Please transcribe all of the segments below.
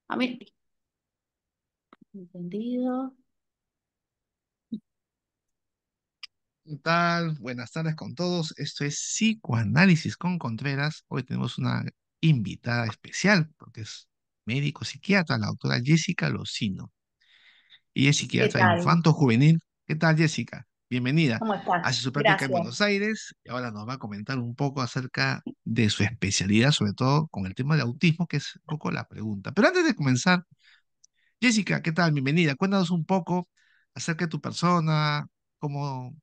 A mí, entendido. ¿Qué tal? Buenas tardes con todos. Esto es Psicoanálisis con Contreras. Hoy tenemos una invitada especial porque es médico psiquiatra, la doctora Jessica Locino. Ella es ¿Qué psiquiatra tal? infanto-juvenil. ¿Qué tal, Jessica? Bienvenida. ¿Cómo estás? Hace su práctica en Gracias. Buenos Aires y ahora nos va a comentar un poco acerca de su especialidad, sobre todo con el tema de autismo, que es un poco la pregunta. Pero antes de comenzar, Jessica, ¿qué tal? Bienvenida. Cuéntanos un poco acerca de tu persona, cómo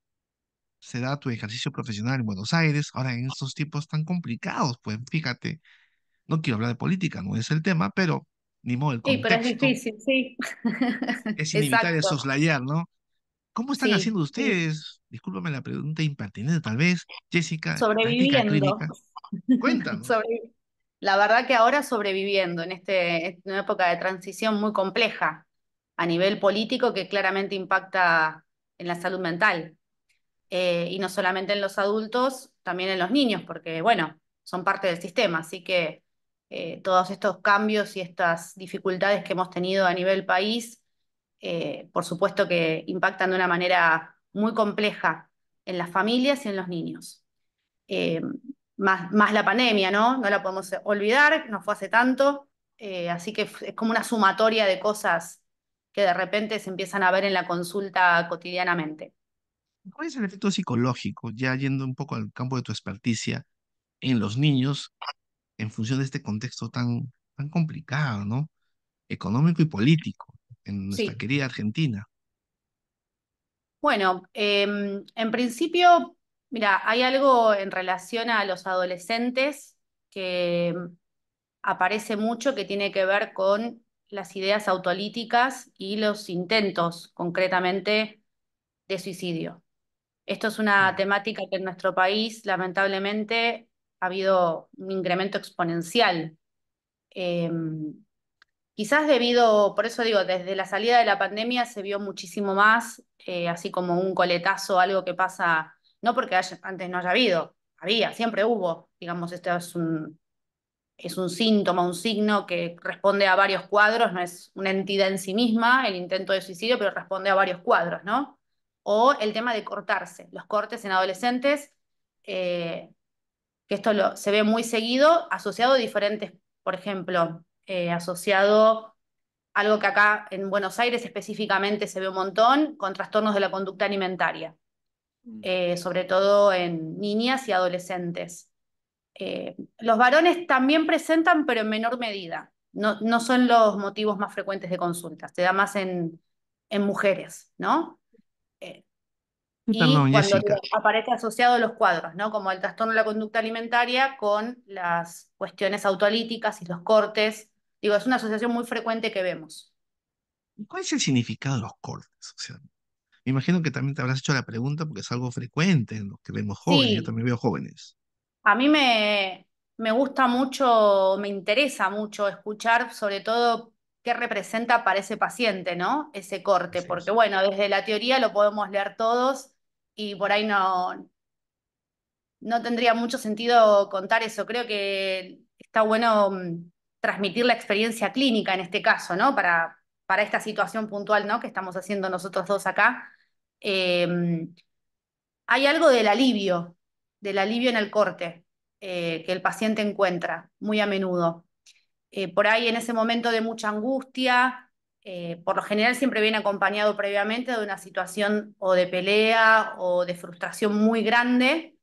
se da tu ejercicio profesional en Buenos Aires, ahora en estos tiempos tan complicados, pues fíjate, no quiero hablar de política, no es el tema, pero ni modo el Sí, pero es contexto, difícil, sí. es inevitable Exacto. soslayar, ¿no? ¿Cómo están Sí, haciendo sí. ustedes? Discúlpame la pregunta impertinente tal vez, Jessica, práctica Sobreviviendo. clínica, cuéntanos. Sobre- La verdad que ahora sobreviviendo en una época de transición muy compleja a nivel político que claramente impacta en la salud mental. Y no solamente en los adultos, también en los niños, porque, bueno, son parte del sistema. Así que todos estos cambios y estas dificultades que hemos tenido a nivel país, por supuesto que impactan de una manera muy compleja en las familias y en los niños. Eh, más la pandemia, ¿no? No la podemos olvidar, no fue hace tanto, así que es como una sumatoria de cosas que de repente se empiezan a ver en la consulta cotidianamente. ¿Cuál es el efecto psicológico, ya yendo un poco al campo de tu experticia, en los niños en función de este contexto tan complicado, ¿no? Económico y político en nuestra Sí. querida Argentina? Bueno, en principio, mira, hay algo en relación a los adolescentes que aparece mucho que tiene que ver con las ideas autolíticas y los intentos, concretamente, de suicidio. Esto es una Claro. temática que en nuestro país, lamentablemente, ha habido un incremento exponencial. Quizás debido, por eso digo, desde la salida de la pandemia se vio muchísimo más, así como un coletazo, algo que pasa, no porque antes no haya habido, había, siempre hubo, digamos, esto es un síntoma, un signo que responde a varios cuadros, no es una entidad en sí misma, el intento de suicidio, pero responde a varios cuadros, ¿no? O el tema de cortarse, los cortes en adolescentes, eh, que se ve muy seguido, asociado a diferentes, por ejemplo, asociado algo que acá en Buenos Aires específicamente se ve un montón, con trastornos de la conducta alimentaria, sobre todo en niñas y adolescentes. Los varones también presentan, pero en menor medida. No, no son los motivos más frecuentes de consulta, se da más en mujeres, ¿no? Eh, Sí, y perdón, cuando Jessica. aparece asociado los cuadros, ¿no? Como el trastorno de la conducta alimentaria con las cuestiones autolíticas y los cortes. Digo, es una asociación muy frecuente que vemos. ¿Cuál es el significado de los cortes? O sea, me imagino que también te habrás hecho la pregunta porque es algo frecuente en los que vemos jóvenes. Yo Sí, también veo jóvenes. a mí me gusta mucho, me interesa mucho escuchar sobre todo qué representa para ese paciente, ¿no? Ese corte, Así porque es. bueno, desde la teoría lo podemos leer todos y por ahí no tendría mucho sentido contar eso. Creo que está bueno transmitir la experiencia clínica en este caso, ¿no? Para esta situación puntual, ¿no? Que estamos haciendo nosotros dos acá. Eh, Hay algo del alivio en el corte, que el paciente encuentra muy a menudo. Por ahí en ese momento de mucha angustia, por lo general siempre viene acompañado previamente de una situación o de pelea o de frustración muy grande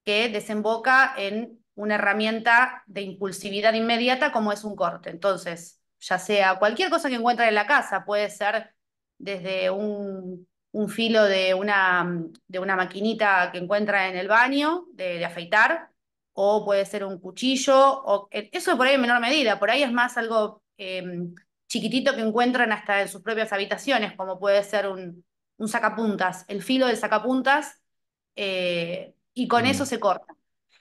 que desemboca en una herramienta de impulsividad inmediata como es un corte. Entonces, ya sea cualquier cosa que encuentren en la casa, puede ser desde un filo de una maquinita que encuentra en el baño de afeitar, o puede ser un cuchillo, o eso por ahí en menor medida, por ahí es más algo chiquitito que encuentran hasta en sus propias habitaciones, como puede ser un sacapuntas, el filo del sacapuntas, y con eso Mm. se corta.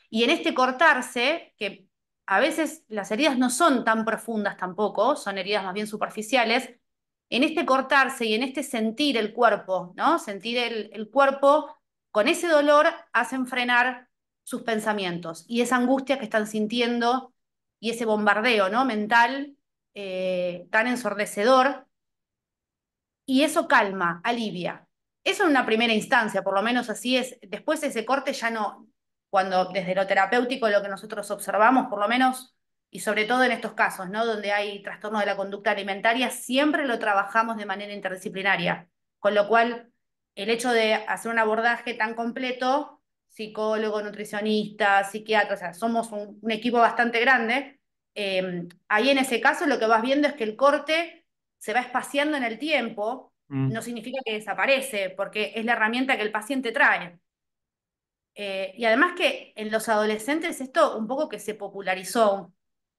Y en este cortarse, que a veces las heridas no son tan profundas tampoco, son heridas más bien superficiales, en este cortarse y en este sentir el cuerpo, ¿no? Sentir el cuerpo, con ese dolor hacen frenar sus pensamientos y esa angustia que están sintiendo y ese bombardeo, ¿no? Mental, tan ensordecedor, y eso calma, alivia. Eso en una primera instancia, por lo menos así es. Después ese corte ya no, cuando desde lo terapéutico lo que nosotros observamos, por lo menos, y sobre todo en estos casos, ¿no? Donde hay trastorno de la conducta alimentaria, siempre lo trabajamos de manera interdisciplinaria. Con lo cual, el hecho de hacer un abordaje tan completo, psicólogo, nutricionista, psiquiatra, o sea, somos un equipo bastante grande. Ahí en ese caso lo que vas viendo es que el corte se va espaciando en el tiempo, no Mm. significa que desaparece, porque es la herramienta que el paciente trae. Y además que en los adolescentes esto un poco que se popularizó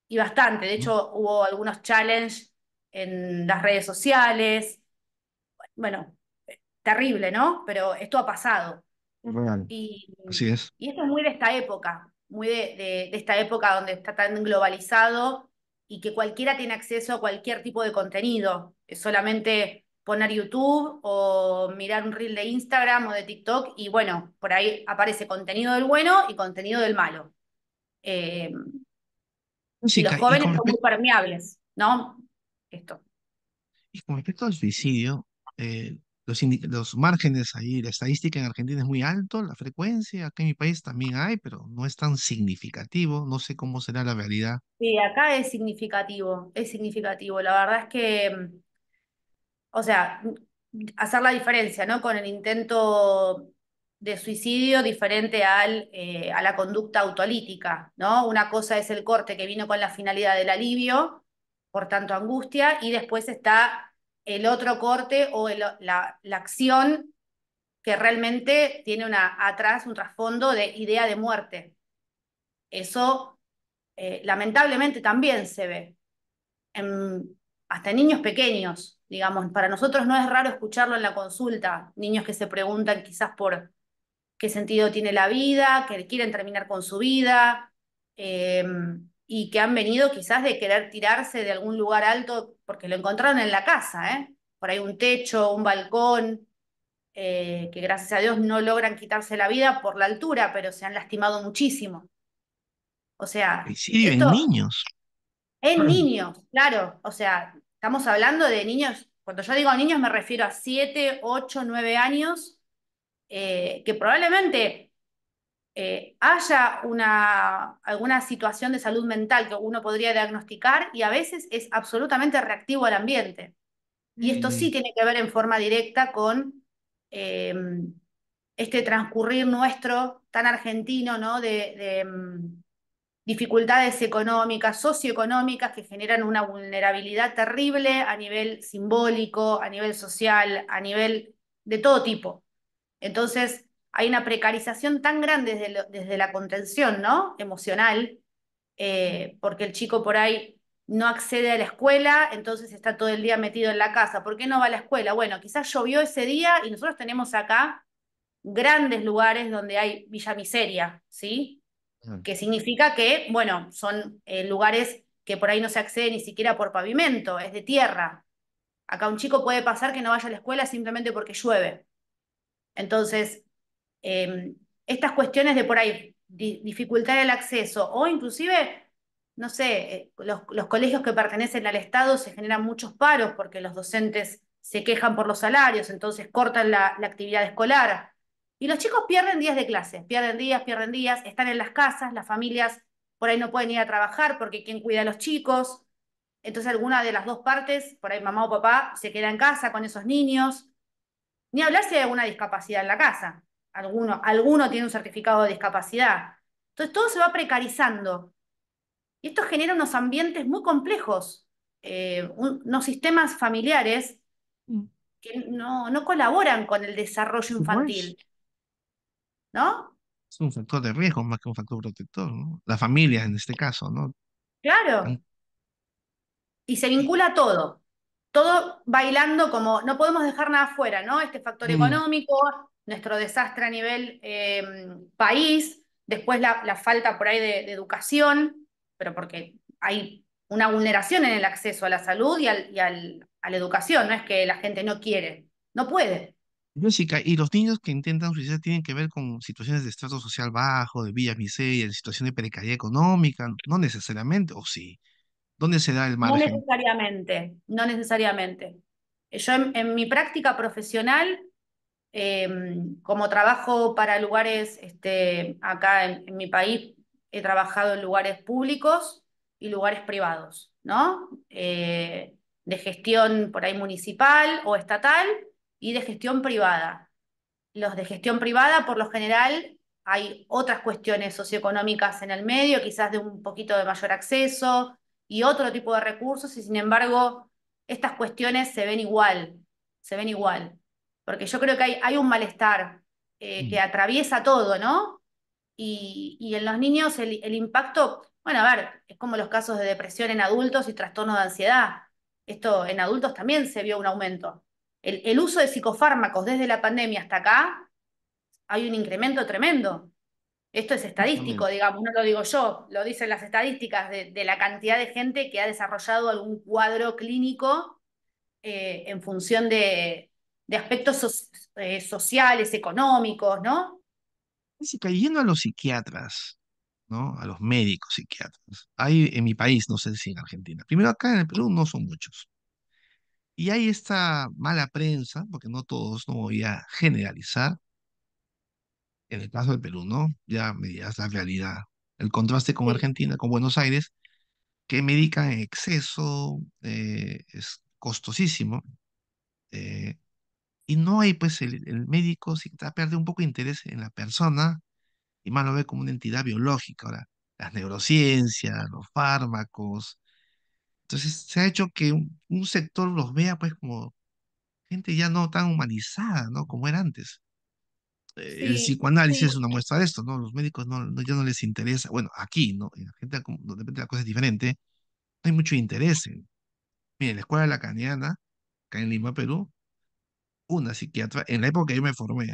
y bastante. De ¿No? hecho, hubo algunos challenges en las redes sociales. Bueno, terrible, ¿no? Pero esto ha pasado. Real. Y, Así es. y esto es muy de esta época, muy de esta época donde está tan globalizado y que cualquiera tiene acceso a cualquier tipo de contenido. Es solamente poner YouTube o mirar un reel de Instagram o de TikTok y bueno, por ahí aparece contenido del bueno y contenido del malo. Eh, y los Jessica, jóvenes son muy permeables, ¿no? Esto. y con respecto al suicidio, los márgenes ahí, la estadística en Argentina es muy alto, la frecuencia, acá en mi país también hay, pero no es tan significativo, no sé cómo será la realidad. Sí, acá es significativo, es significativo. La verdad es que o sea, hacer la diferencia, ¿no? Con el intento de suicidio diferente a la conducta autolítica, ¿no? Una cosa es el corte que vino con la finalidad del alivio, por tanto angustia, y después está el otro corte o la acción que realmente tiene atrás un trasfondo de idea de muerte. Eso lamentablemente también se ve en, hasta en niños pequeños, digamos. Para nosotros no es raro escucharlo en la consulta, niños que se preguntan quizás por qué sentido tiene la vida, que quieren terminar con su vida, eh, y que han venido quizás de querer tirarse de algún lugar alto porque lo encontraron en la casa, ¿eh? Por ahí un techo, un balcón, que gracias a Dios no logran quitarse la vida por la altura, pero se han lastimado muchísimo. O sea, Suicidio en esto niños. en niños, claro. O sea, estamos hablando de niños, cuando yo digo niños me refiero a 7, 8, 9 años, que probablemente haya alguna situación de salud mental que uno podría diagnosticar y a veces es absolutamente reactivo al ambiente. Y esto Mm. sí tiene que ver en forma directa con eh, este transcurrir nuestro tan argentino, ¿no? De dificultades económicas, socioeconómicas que generan una vulnerabilidad terrible a nivel simbólico, a nivel social, a nivel de todo tipo. Entonces, hay una precarización tan grande desde la contención, ¿no? Emocional, porque el chico por ahí no accede a la escuela, entonces está todo el día metido en la casa. ¿Por qué no va a la escuela? Bueno, quizás llovió ese día y nosotros tenemos acá grandes lugares donde hay villa miseria, ¿sí? Mm. Que significa que, bueno, son lugares que por ahí no se accede ni siquiera por pavimento, es de tierra. Acá un chico puede pasar que no vaya a la escuela simplemente porque llueve. Entonces, eh, estas cuestiones de por ahí dificultar el acceso o inclusive, no sé, los colegios que pertenecen al Estado se generan muchos paros porque los docentes se quejan por los salarios, entonces cortan la actividad escolar. Y los chicos pierden días de clase, pierden días, están en las casas, las familias por ahí no pueden ir a trabajar porque ¿quién cuida a los chicos? Entonces alguna de las dos partes, por ahí mamá o papá, se queda en casa con esos niños. Ni hablar si hay alguna discapacidad en la casa. Alguno tiene un certificado de discapacidad. Entonces todo se va precarizando. Y esto genera unos ambientes muy complejos, unos sistemas familiares Mm. que no colaboran con el desarrollo Pues, infantil, ¿no? es un factor de riesgo más que un factor protector, ¿no? La familia en este caso, ¿no? Claro. Tan- Y se y- vincula todo bailando como no podemos dejar nada afuera, ¿no? Este factor mm. económico, nuestro desastre a nivel país, después la falta por ahí de educación, pero porque hay una vulneración en el acceso a la salud a la educación, no es que la gente no quiere, no puede. Jessica, ¿y los niños que intentan suicidarse tienen que ver con situaciones de estrato social bajo, de villas miseria, de situación de precariedad económica? No necesariamente, ¿o sí? ¿Dónde se da el No margen? necesariamente, no necesariamente. Yo en mi práctica profesional, eh, como trabajo para lugares, acá en mi país, he trabajado en lugares públicos y lugares privados, ¿no? De gestión por ahí municipal o estatal y de gestión privada. Los de gestión privada, por lo general, hay otras cuestiones socioeconómicas en el medio, quizás de un poquito de mayor acceso y otro tipo de recursos, y sin embargo, estas cuestiones se ven igual, porque yo creo que hay un malestar Mm, que atraviesa todo, ¿no? Y en los niños el impacto, bueno, a ver, es como los casos de depresión en adultos y trastorno de ansiedad. Esto en adultos también se vio un aumento. El uso de psicofármacos desde la pandemia hasta acá hay un incremento tremendo. Esto es estadístico, justamente. digamos, no lo digo yo, lo dicen las estadísticas de la cantidad de gente que ha desarrollado algún cuadro clínico en función de aspectos sociales, económicos, ¿no? Jessica, yendo a los psiquiatras, ¿no? A los médicos psiquiatras. Hay en mi país, no sé si en Argentina. Primero acá en el Perú no son muchos. Y hay esta mala prensa, porque no todos, no voy a generalizar, en el caso del Perú, ¿no? Ya me dirás la realidad. El contraste con Sí, Argentina, con Buenos Aires, que medican en exceso, es costosísimo, eh, y no hay, pues, el médico psiquiatra pierde un poco de interés en la persona y más lo ve como una entidad biológica. Ahora, las neurociencias, los fármacos. Entonces, se ha hecho que un sector los vea, pues, como gente ya no tan humanizada, ¿no? Como era antes. El sí, psicoanálisis es sí, una muestra de esto, ¿no? Los médicos ya no les interesa. Bueno, aquí, ¿no? En Argentina, como de repente la cosa es diferente, no hay mucho interés en. Mire, la escuela lacaniana, acá en Lima, Perú, una psiquiatra, en la época que yo me formé,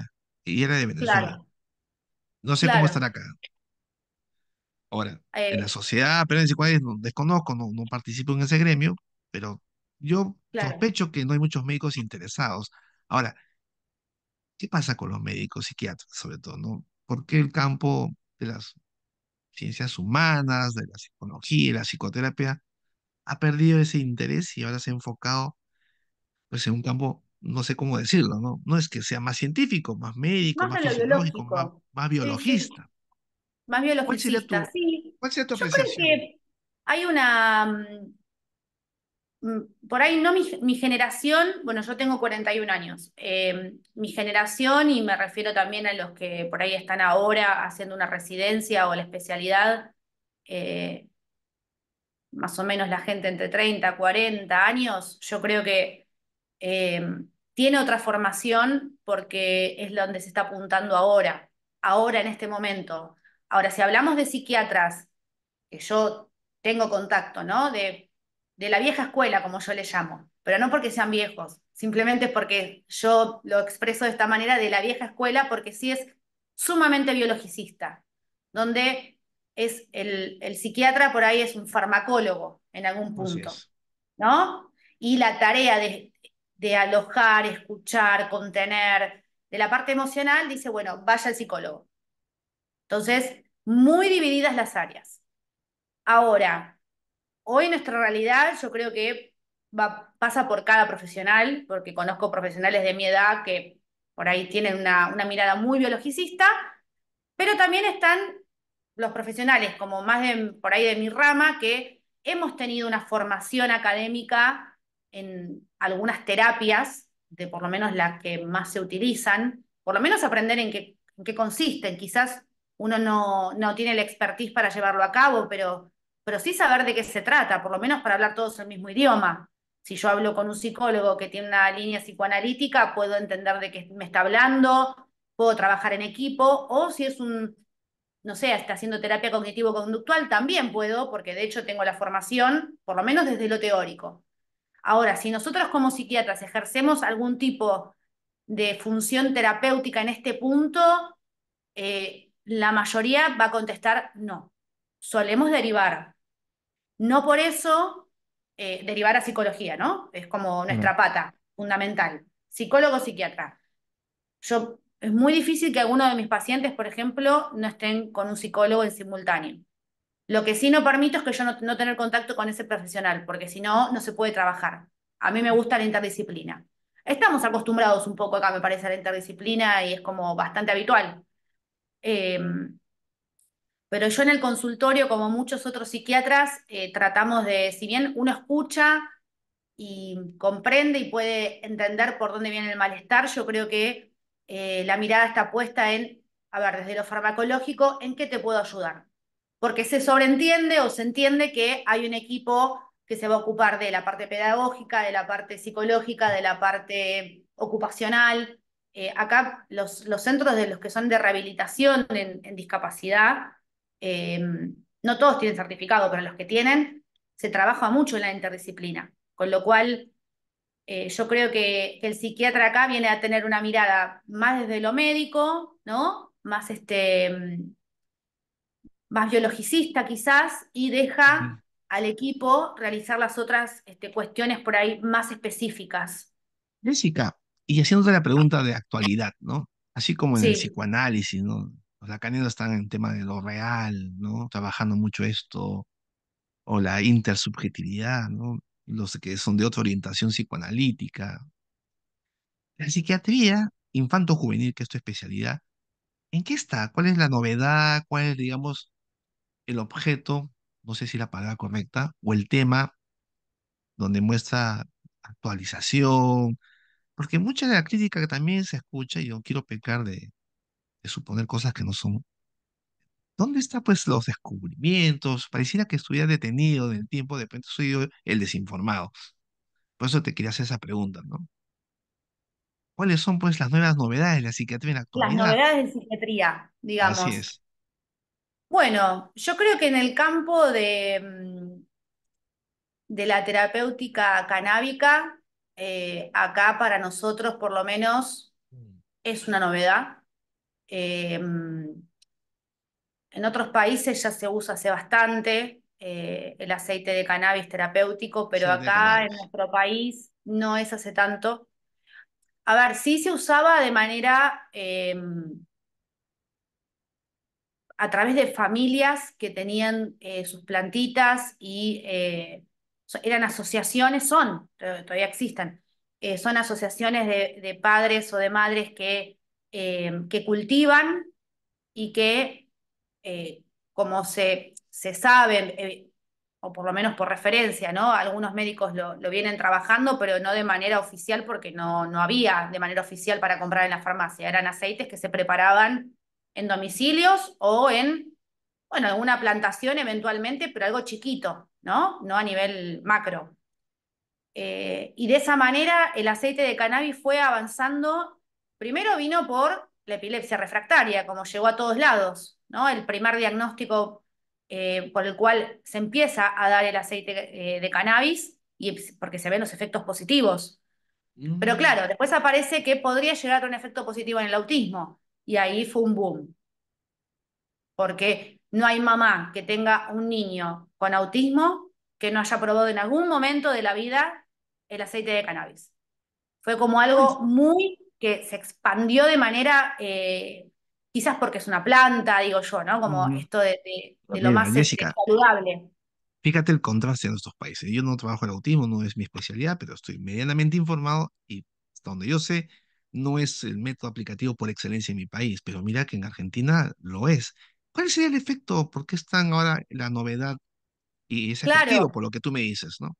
y era de Venezuela. claro, No sé cómo estará claro, acá. Ahora, en la eh, sociedad pero en psicoanálisis no, desconozco, no participo en ese gremio, pero yo claro. sospecho que no hay muchos médicos interesados. Ahora, ¿qué pasa con los médicos psiquiatras, sobre todo, no? ¿Por qué el campo de las ciencias humanas, de la psicología y la psicoterapia ha perdido ese interés y ahora se ha enfocado, pues, en un campo, no sé cómo decirlo, ¿no? No es que sea más científico, más médico, Más más en lo fisiológico, biológico, más sí, sí, biologista. más ¿Cuál sería biologicista, tu, sí. cuál sería tu Yo creo apreciación? que hay una, por ahí no mi generación, bueno, yo tengo 41 años, mi generación, y me refiero también a los que por ahí están ahora haciendo una residencia o la especialidad, eh, más o menos la gente entre 30 40 años, yo creo que eh, tiene otra formación porque es donde se está apuntando ahora en este momento. Ahora, si hablamos de psiquiatras, que yo tengo contacto, ¿no? De la vieja escuela, como yo le llamo, pero no porque sean viejos, simplemente porque yo lo expreso de esta manera de la vieja escuela, porque sí es sumamente biologicista, donde el psiquiatra por ahí es un farmacólogo en algún Así punto, es. ¿no? Y la tarea de alojar, escuchar, contener, de la parte emocional, dice, bueno, vaya al psicólogo. Entonces, muy divididas las áreas. Ahora, hoy nuestra realidad yo creo que pasa por cada profesional, porque conozco profesionales de mi edad que por ahí tienen una mirada muy biologicista, pero también están los profesionales como más por ahí de mi rama, que hemos tenido una formación académica en algunas terapias, de por lo menos las que más se utilizan, por lo menos aprender en qué consisten. Quizás uno no tiene la expertise para llevarlo a cabo, pero sí saber de qué se trata, por lo menos para hablar todos el mismo idioma. Si yo hablo con un psicólogo que tiene una línea psicoanalítica, puedo entender de qué me está hablando, puedo trabajar en equipo, o si es no sé, está haciendo terapia cognitivo-conductual, también puedo, porque de hecho tengo la formación, por lo menos desde lo teórico. Ahora, si nosotros como psiquiatras ejercemos algún tipo de función terapéutica en este punto, la mayoría va a contestar no. Solemos derivar. No por eso derivar a psicología, ¿no? Es como Claro. nuestra pata fundamental. Psicólogo, psiquiatra. Es muy difícil que alguno de mis pacientes, por ejemplo, no estén con un psicólogo en simultáneo. Lo que sí no permito es que yo no tener contacto con ese profesional, porque si no, no se puede trabajar. A mí me gusta la interdisciplina. Estamos acostumbrados un poco acá, me parece, a la interdisciplina y es como bastante habitual. Eh, pero yo en el consultorio, como muchos otros psiquiatras, tratamos de, si bien uno escucha y comprende y puede entender por dónde viene el malestar, yo creo que la mirada está puesta en, a ver, desde lo farmacológico, ¿en qué te puedo ayudar? Porque se sobreentiende o se entiende que hay un equipo que se va a ocupar de la parte pedagógica, de la parte psicológica, de la parte ocupacional. Acá los centros de los que son de rehabilitación en discapacidad, eh, no todos tienen certificado, pero los que tienen, se trabaja mucho en la interdisciplina. Con lo cual, yo creo que el psiquiatra acá viene a tener una mirada más desde lo médico, ¿no? Más, más biologicista quizás, y Ujú. deja al equipo realizar las otras cuestiones por ahí más específicas. Jessica, y haciéndote la pregunta de actualidad, ¿no? Así como en el Sí, psicoanálisis, ¿no? Los lacanianos están en tema de lo real, ¿no? Trabajando mucho esto, o la intersubjetividad, ¿no? Los que son de otra orientación psicoanalítica. La psiquiatría infanto-juvenil, que es tu especialidad, ¿en qué está? ¿Cuál es la novedad? ¿Cuál es, digamos, el objeto? No sé si la palabra correcta, o el tema donde muestra actualización, porque mucha de la crítica que también se escucha, y no quiero pecar de suponer cosas que no son. ¿Dónde están pues los descubrimientos? Pareciera que estuviera detenido en el tiempo, de repente soy yo el desinformado. Por eso te quería hacer esa pregunta, ¿no? ¿Cuáles son pues las nuevas novedades de la psiquiatría en la las actualidad? novedades de psiquiatría, Así digamos. es. Bueno, yo creo que en el campo de la terapéutica canábica, acá para nosotros por lo menos Mm. es una novedad. Eh, en otros países ya se usa hace bastante el aceite de cannabis terapéutico, pero Aceite de acá en cannabis. nuestro país no es hace tanto. A ver, sí se usaba de manera a través de familias que tenían sus plantitas y eran asociaciones, todavía existen, son asociaciones de padres o de madres que cultivan y que, como se sabe, o por lo menos por referencia, ¿no? Algunos médicos lo vienen trabajando, pero no de manera oficial porque no había de manera oficial para comprar en la farmacia. Eran aceites que se preparaban en domicilios o en, bueno, alguna plantación eventualmente, pero algo chiquito, ¿no? No a nivel macro. Y de esa manera el aceite de cannabis fue avanzando. Primero vino por la epilepsia refractaria, como llegó a todos lados, ¿no? El primer diagnóstico por el cual se empieza a dar el aceite de cannabis, y, porque se ven los efectos positivos. Pero Mm. claro, después aparece que podría llegar a tener un efecto positivo en el autismo, y ahí fue un boom, porque no hay mamá que tenga un niño con autismo que no haya probado en algún momento de la vida el aceite de cannabis. Fue como Pues, algo muy que se expandió de manera, quizás porque es una planta, digo yo, ¿no? Como ujú. esto de lo Mira, más Jessica, saludable. fíjate el contraste de nuestros países. Yo no trabajo el autismo, no es mi especialidad, pero estoy medianamente informado y hasta donde yo sé, no es el método aplicativo por excelencia en mi país, pero mira que en Argentina lo es. ¿Cuál sería el efecto? ¿Por qué están ahora la novedad y es efectivo Claro, por lo que tú me dices, ¿no?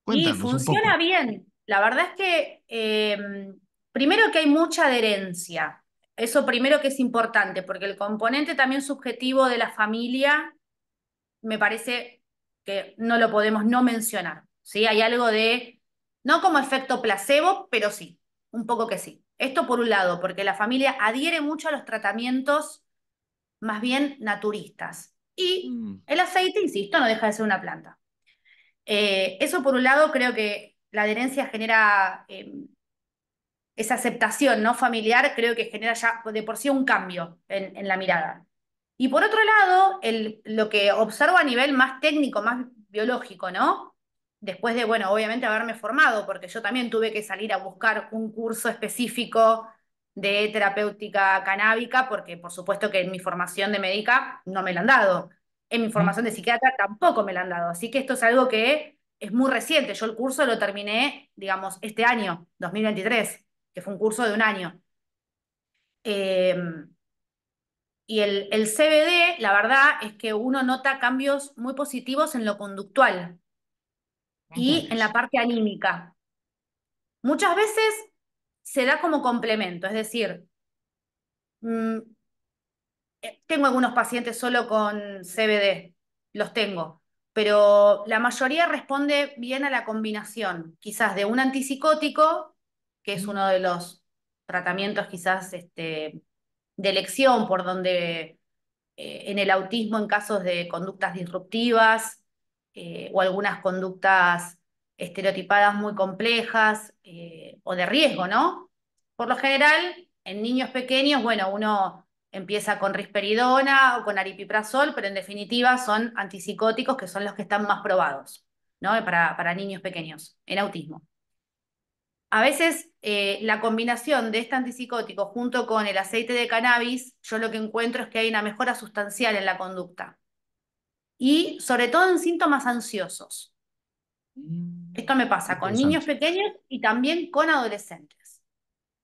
y Cuéntanos un funciona poco. bien. La verdad es que, primero que hay mucha adherencia. Eso primero que es importante, porque el componente también subjetivo de la familia me parece que no lo podemos no mencionar, ¿sí? Hay algo de, no como efecto placebo, pero sí, un poco que sí. Esto por un lado, porque la familia adhiere mucho a los tratamientos más bien naturistas. Y Mm. el aceite, insisto, no deja de ser una planta. Eso por un lado, creo que la adherencia genera esa aceptación no familiar, creo que genera ya de por sí un cambio en la mirada. Y por otro lado, lo que observo a nivel más técnico, más biológico, ¿no? Después de, bueno, obviamente haberme formado, porque yo también tuve que salir a buscar un curso específico de terapéutica canábica, porque por supuesto que en mi formación de médica no me la han dado. En mi Mm. formación de psiquiatra tampoco me la han dado, así que esto es algo que es muy reciente. Yo el curso lo terminé, digamos, este año, 2023, que fue un curso de un año. Eh, y el CBD, la verdad es que uno nota cambios muy positivos en lo conductual y en la ¿Cuáles? parte anímica. Muchas veces se da como complemento, es decir, mm, tengo algunos pacientes solo con CBD, los tengo, pero la mayoría responde bien a la combinación, quizás de un antipsicótico, que es uno de los tratamientos quizás de elección por donde en el autismo en casos de conductas disruptivas o algunas conductas estereotipadas muy complejas o de riesgo, ¿no? Por lo general, en niños pequeños, bueno, uno empieza con risperidona o con aripiprazol, pero en definitiva son antipsicóticos que son los que están más probados, ¿no? Para niños pequeños en autismo. A veces la combinación de este antipsicótico junto con el aceite de cannabis, yo lo que encuentro es que hay una mejora sustancial en la conducta y sobre todo en síntomas ansiosos. Esto me pasa con niños Interesante. pequeños y también con adolescentes.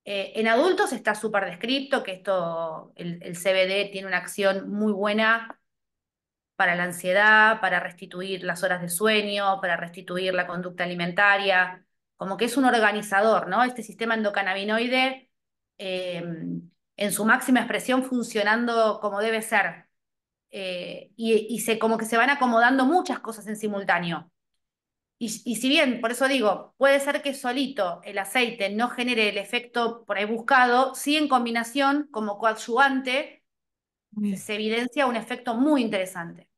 En adultos está súper descrito que el CBD tiene una acción muy buena para la ansiedad, para restituir las horas de sueño, para restituir la conducta alimentaria, como que es un organizador, ¿no? Este sistema endocannabinoide eh, en su máxima expresión funcionando como debe ser. Como que se van acomodando muchas cosas en simultáneo. Y si bien, por eso digo, puede ser que solito el aceite no genere el efecto por ahí buscado, sí en combinación como coadyuvante Mm. se evidencia un efecto muy interesante.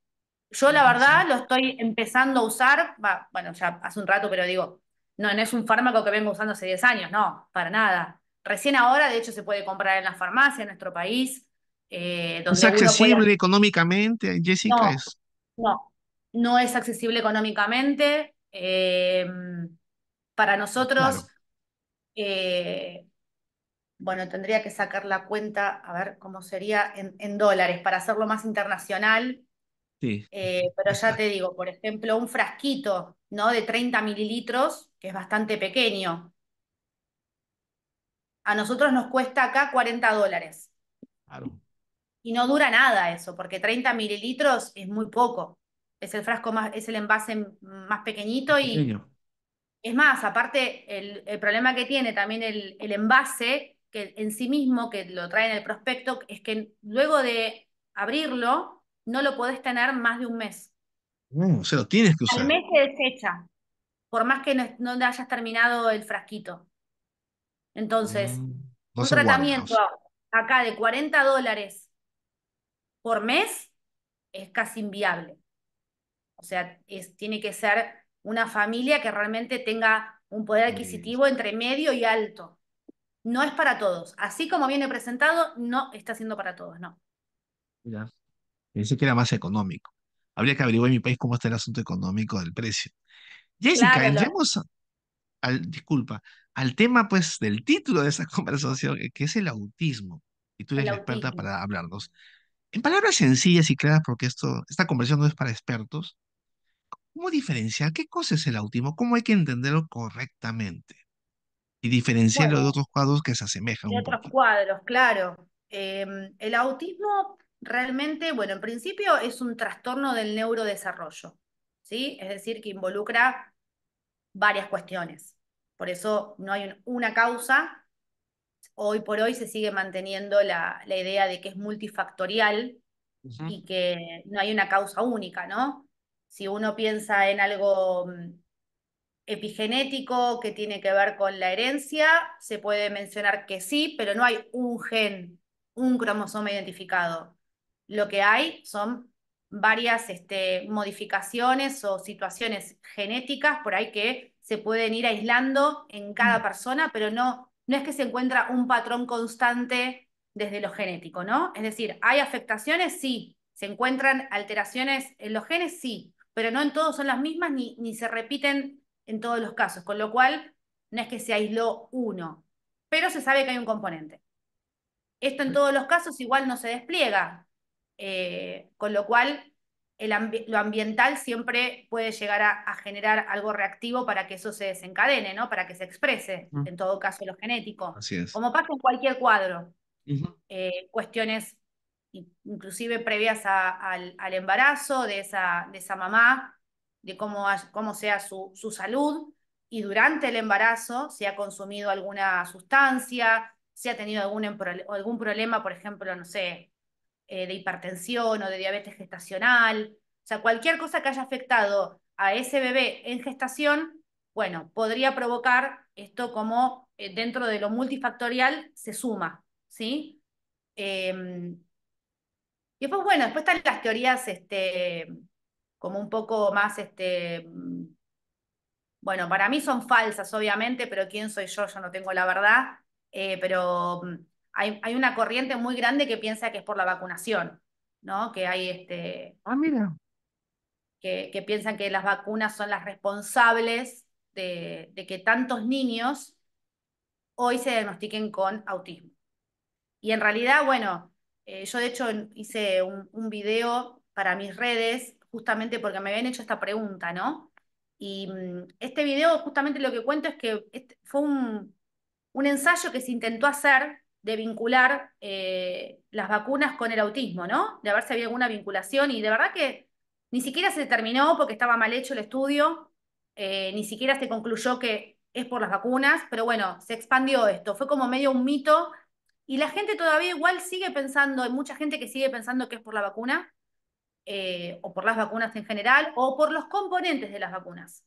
Yo la verdad Interesante. lo estoy empezando a usar, bueno, ya hace un rato, pero digo, no es un fármaco que vengo usando hace 10 años, no, para nada. Recién ahora, de hecho, se puede comprar en la farmacia en nuestro país, ¿Es donde uno puede... accesible económicamente, Jessica? No, Es, no, no es accesible económicamente. Para nosotros, claro, eh, bueno, tendría que sacar la cuenta, a ver cómo sería en dólares, para hacerlo más internacional. sí, Pero ya te digo, por ejemplo, un frasquito, ¿no? De 30 mililitros, que es bastante pequeño. A nosotros nos cuesta acá $40. claro. Y no dura nada eso, porque 30 mililitros es muy poco. Es el frasco más, es el envase más Es pequeñito y pequeño. es más, aparte, el problema que tiene también el envase, que en sí mismo, que lo trae en el prospecto, es que luego de abrirlo, no lo podés tener más de un mes. No, se lo tienes que Al usar. mes se desecha, por más que no hayas terminado el frasquito. Entonces, Mm, no un se guarda. tratamiento acá de $40 por mes es casi inviable. O sea, tiene que ser una familia que realmente tenga un poder Pues, adquisitivo entre medio y alto. No es para todos. Así como viene presentado, no está siendo para todos, no. mira, pensé que era más económico. Habría que averiguar en mi país cómo está el asunto económico del precio. Jessica, Claro, entremos disculpa, al tema pues del título de esa conversación, que es el autismo. Y tú eres el la experta autismo. para hablarnos. En palabras sencillas y claras, porque esta conversación no es para expertos, ¿cómo diferenciar qué cosa es el autismo? ¿Cómo hay que entenderlo correctamente? Y diferenciarlo de Bueno, otros cuadros que se asemejan de un otros poquito. cuadros, claro. El autismo realmente, bueno, en principio es un trastorno del neurodesarrollo, ¿sí? Es decir, que involucra varias cuestiones. Por eso no hay una causa. Hoy por hoy se sigue manteniendo la idea de que es multifactorial Ujú. y que no hay una causa única, ¿no? Si uno piensa en algo epigenético que tiene que ver con la herencia, se puede mencionar que sí, pero no hay un gen, un cromosoma identificado. Lo que hay son varias modificaciones o situaciones genéticas por ahí que se pueden ir aislando en cada persona, pero no es que se encuentra un patrón constante desde lo genético, ¿no? Es decir, ¿hay afectaciones? Sí. ¿Se encuentran alteraciones en los genes? Sí, pero no en todos son las mismas ni se repiten en todos los casos, con lo cual no es que se aisló uno, pero se sabe que hay un componente. Esto en todos los casos igual no se despliega, con lo cual lo ambiental siempre puede llegar a generar algo reactivo para que eso se desencadene, ¿no? Para que se exprese, Mm. en todo caso, lo genético. Así es. Como pasa en cualquier cuadro, Ujú. cuestiones inclusive previas al embarazo de esa mamá, de cómo sea su salud, y durante el embarazo, si ha consumido alguna sustancia, si ha tenido algún problema, por ejemplo, no sé, de hipertensión o de diabetes gestacional, o sea, cualquier cosa que haya afectado a ese bebé en gestación, bueno, podría provocar esto como dentro de lo multifactorial se suma, ¿sí? Y después, bueno, después están las teorías como un poco más, bueno, para mí son falsas, obviamente, pero ¿quién soy yo? Yo no tengo la verdad. Pero hay una corriente muy grande que piensa que es por la vacunación, ¿no? Que hay Ah, mira. que piensan que las vacunas son las responsables de que tantos niños hoy se diagnostiquen con autismo. Y en realidad, bueno, yo de hecho hice un video para mis redes justamente porque me habían hecho esta pregunta, ¿no? Y este video justamente lo que cuento es que fue un ensayo que se intentó hacer de vincular las vacunas con el autismo, ¿no? De ver si había alguna vinculación y de verdad que ni siquiera se determinó porque estaba mal hecho el estudio, ni siquiera se concluyó que es por las vacunas, pero bueno, se expandió esto, fue como medio un mito y la gente todavía igual sigue pensando, hay mucha gente que sigue pensando que es por la vacuna, o por las vacunas en general, o por los componentes de las vacunas.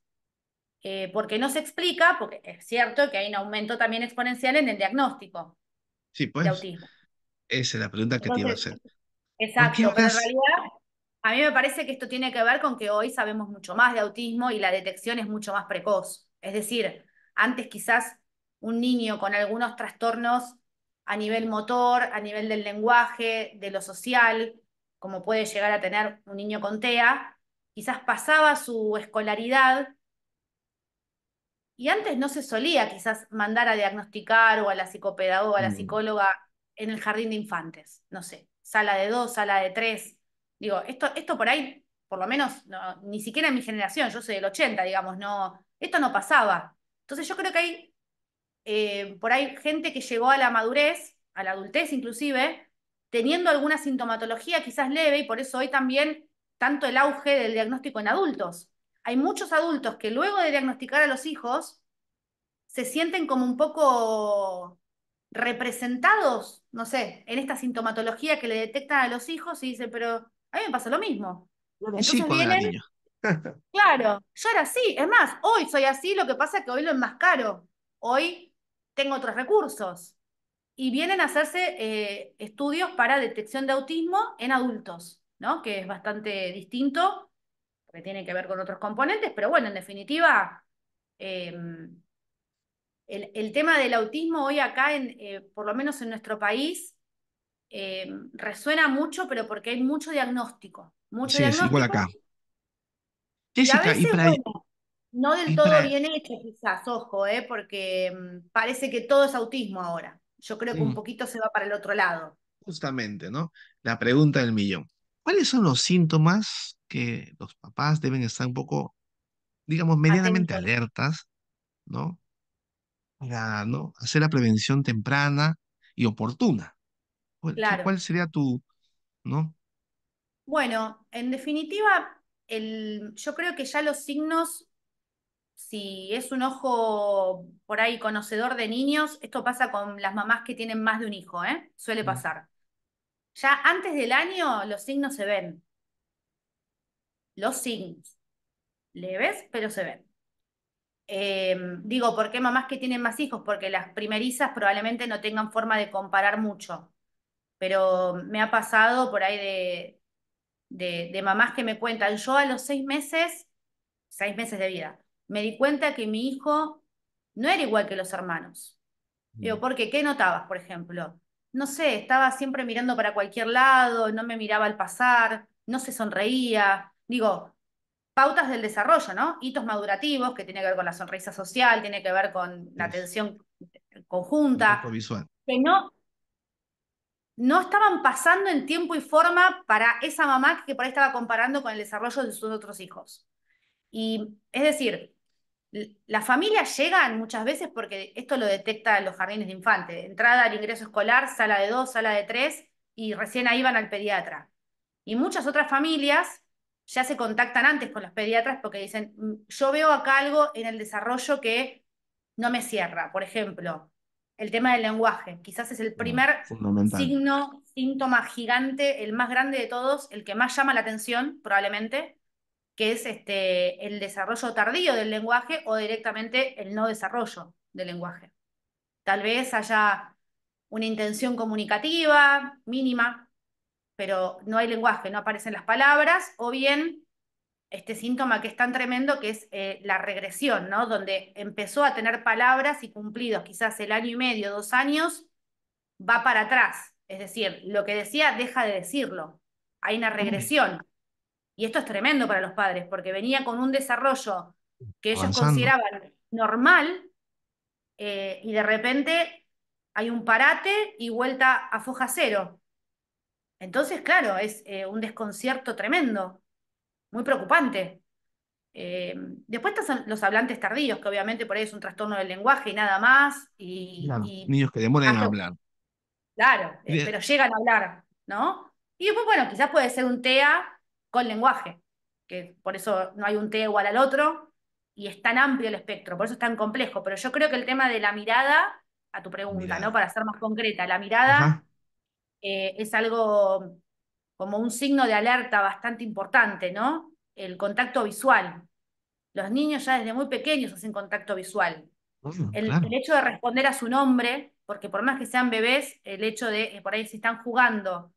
Porque no se explica, porque es cierto que hay un aumento también exponencial en el diagnóstico Sí, de pues, autismo. esa es la pregunta que te iba a Entonces, hacer. ¿Por qué exacto, pero en horas? realidad a mí me parece que esto tiene que ver con que hoy sabemos mucho más de autismo y la detección es mucho más precoz. Es decir, antes quizás un niño con algunos trastornos a nivel motor, a nivel del lenguaje, de lo social, como puede llegar a tener un niño con TEA, quizás pasaba su escolaridad y antes no se solía quizás mandar a diagnosticar o a la psicopedagoga, a la Mm. psicóloga en el jardín de infantes, no sé, sala de dos, sala de tres. Digo, esto por ahí, por lo menos, ni siquiera en mi generación, yo soy del 80, digamos, no, esto no pasaba. Entonces yo creo que hay por ahí gente que llegó a la madurez, a la adultez inclusive, teniendo alguna sintomatología quizás leve y por eso hoy también tanto el auge del diagnóstico en adultos. Hay muchos adultos que luego de diagnosticar a los hijos se sienten como un poco representados, no sé, en esta sintomatología que le detectan a los hijos y dicen, pero a mí me pasa lo mismo. Bueno, sí, Entonces cuando era vienen, niño. claro, yo era así, es más, hoy soy así, lo que pasa es que hoy lo enmascaro, hoy tengo otros recursos y vienen a hacerse estudios para detección de autismo en adultos, ¿no? Que es bastante distinto, porque tiene que ver con otros componentes, pero bueno, en definitiva, eh, el tema del autismo hoy acá, por lo menos en nuestro país, resuena mucho, pero porque hay mucho Así es, igual diagnóstico, acá. y a Jessica, veces, bueno, no del y todo para, bien hecho quizás, ojo, porque parece que todo es autismo ahora. Yo creo que un mm, poquito se va para el otro lado. justamente, ¿no? La pregunta del millón. ¿Cuáles son los síntomas que los papás deben estar un poco, digamos, medianamente Atentos, alertas, ¿no? Para, ¿no? Hacer la prevención temprana y oportuna. claro. ¿Cuál sería tu, ¿no? Bueno, en definitiva, yo creo que ya los signos, si es un ojo por ahí conocedor de niños, esto pasa con las mamás que tienen más de un hijo, ¿eh? Suele Mm. pasar. Ya antes del año los signos se ven, los signos, leves, pero se ven. Digo, ¿por qué mamás que tienen más hijos? Porque las primerizas probablemente no tengan forma de comparar mucho, pero me ha pasado por ahí de mamás que me cuentan, yo a los 6 meses, 6 meses de vida, me di cuenta que mi hijo no era igual que los hermanos. Digo, Mm. ¿por qué? ¿Qué notabas, por ejemplo? No sé, estaba siempre mirando para cualquier lado, no me miraba al pasar, no se sonreía. Digo, pautas del desarrollo, ¿no? Hitos madurativos, que tiene que ver con la sonrisa social, tiene que ver con la Es atención el rasgo conjunta, visual. que no, no estaban pasando en tiempo y forma para esa mamá que por ahí estaba comparando con el desarrollo de sus otros hijos. Y es decir, las familias llegan muchas veces porque esto lo detecta los jardines de infantes. Entrada al ingreso escolar, sala de 2, sala de 3, y recién ahí van al pediatra. Y muchas otras familias ya se contactan antes con los pediatras porque dicen, yo veo acá algo en el desarrollo que no me cierra". Por ejemplo, el tema del lenguaje. Quizás es el Mm, primer fundamental. signo, síntoma gigante, el más grande de todos, el que más llama la atención, probablemente, que es el desarrollo tardío del lenguaje o directamente el no desarrollo del lenguaje. Tal vez haya una intención comunicativa mínima, pero no hay lenguaje, no aparecen las palabras, o bien este síntoma que es tan tremendo que es la regresión, ¿no? Donde empezó a tener palabras y cumplidos quizás el año y medio, 2 años, va para atrás. Es decir, lo que decía deja de decirlo. Hay una Mm, regresión. Y esto es tremendo para los padres, porque venía con un desarrollo que ellos avanzando. consideraban normal, y de repente hay un parate y vuelta a foja cero. Entonces, claro, es un desconcierto tremendo, muy preocupante. Eh, Después están los hablantes tardíos, que obviamente por ahí es un trastorno del lenguaje y nada más, Claro. y Niños que demoran en hace. hablar. Claro, Y de- pero llegan a hablar, ¿no? Y después, bueno, quizás puede ser un TEA con lenguaje, que por eso no hay un TEA igual al otro, y es tan amplio el espectro, por eso es tan complejo. Pero yo creo que el tema de la mirada, a tu pregunta, ¿no? Mirada. Para ser más concreta, la Ajá. mirada es algo como un signo de alerta bastante importante, ¿no? El contacto visual. Los niños ya desde muy pequeños hacen contacto visual. El Claro. hecho de responder a su nombre, porque por más que sean bebés, el hecho de, por ahí si están jugando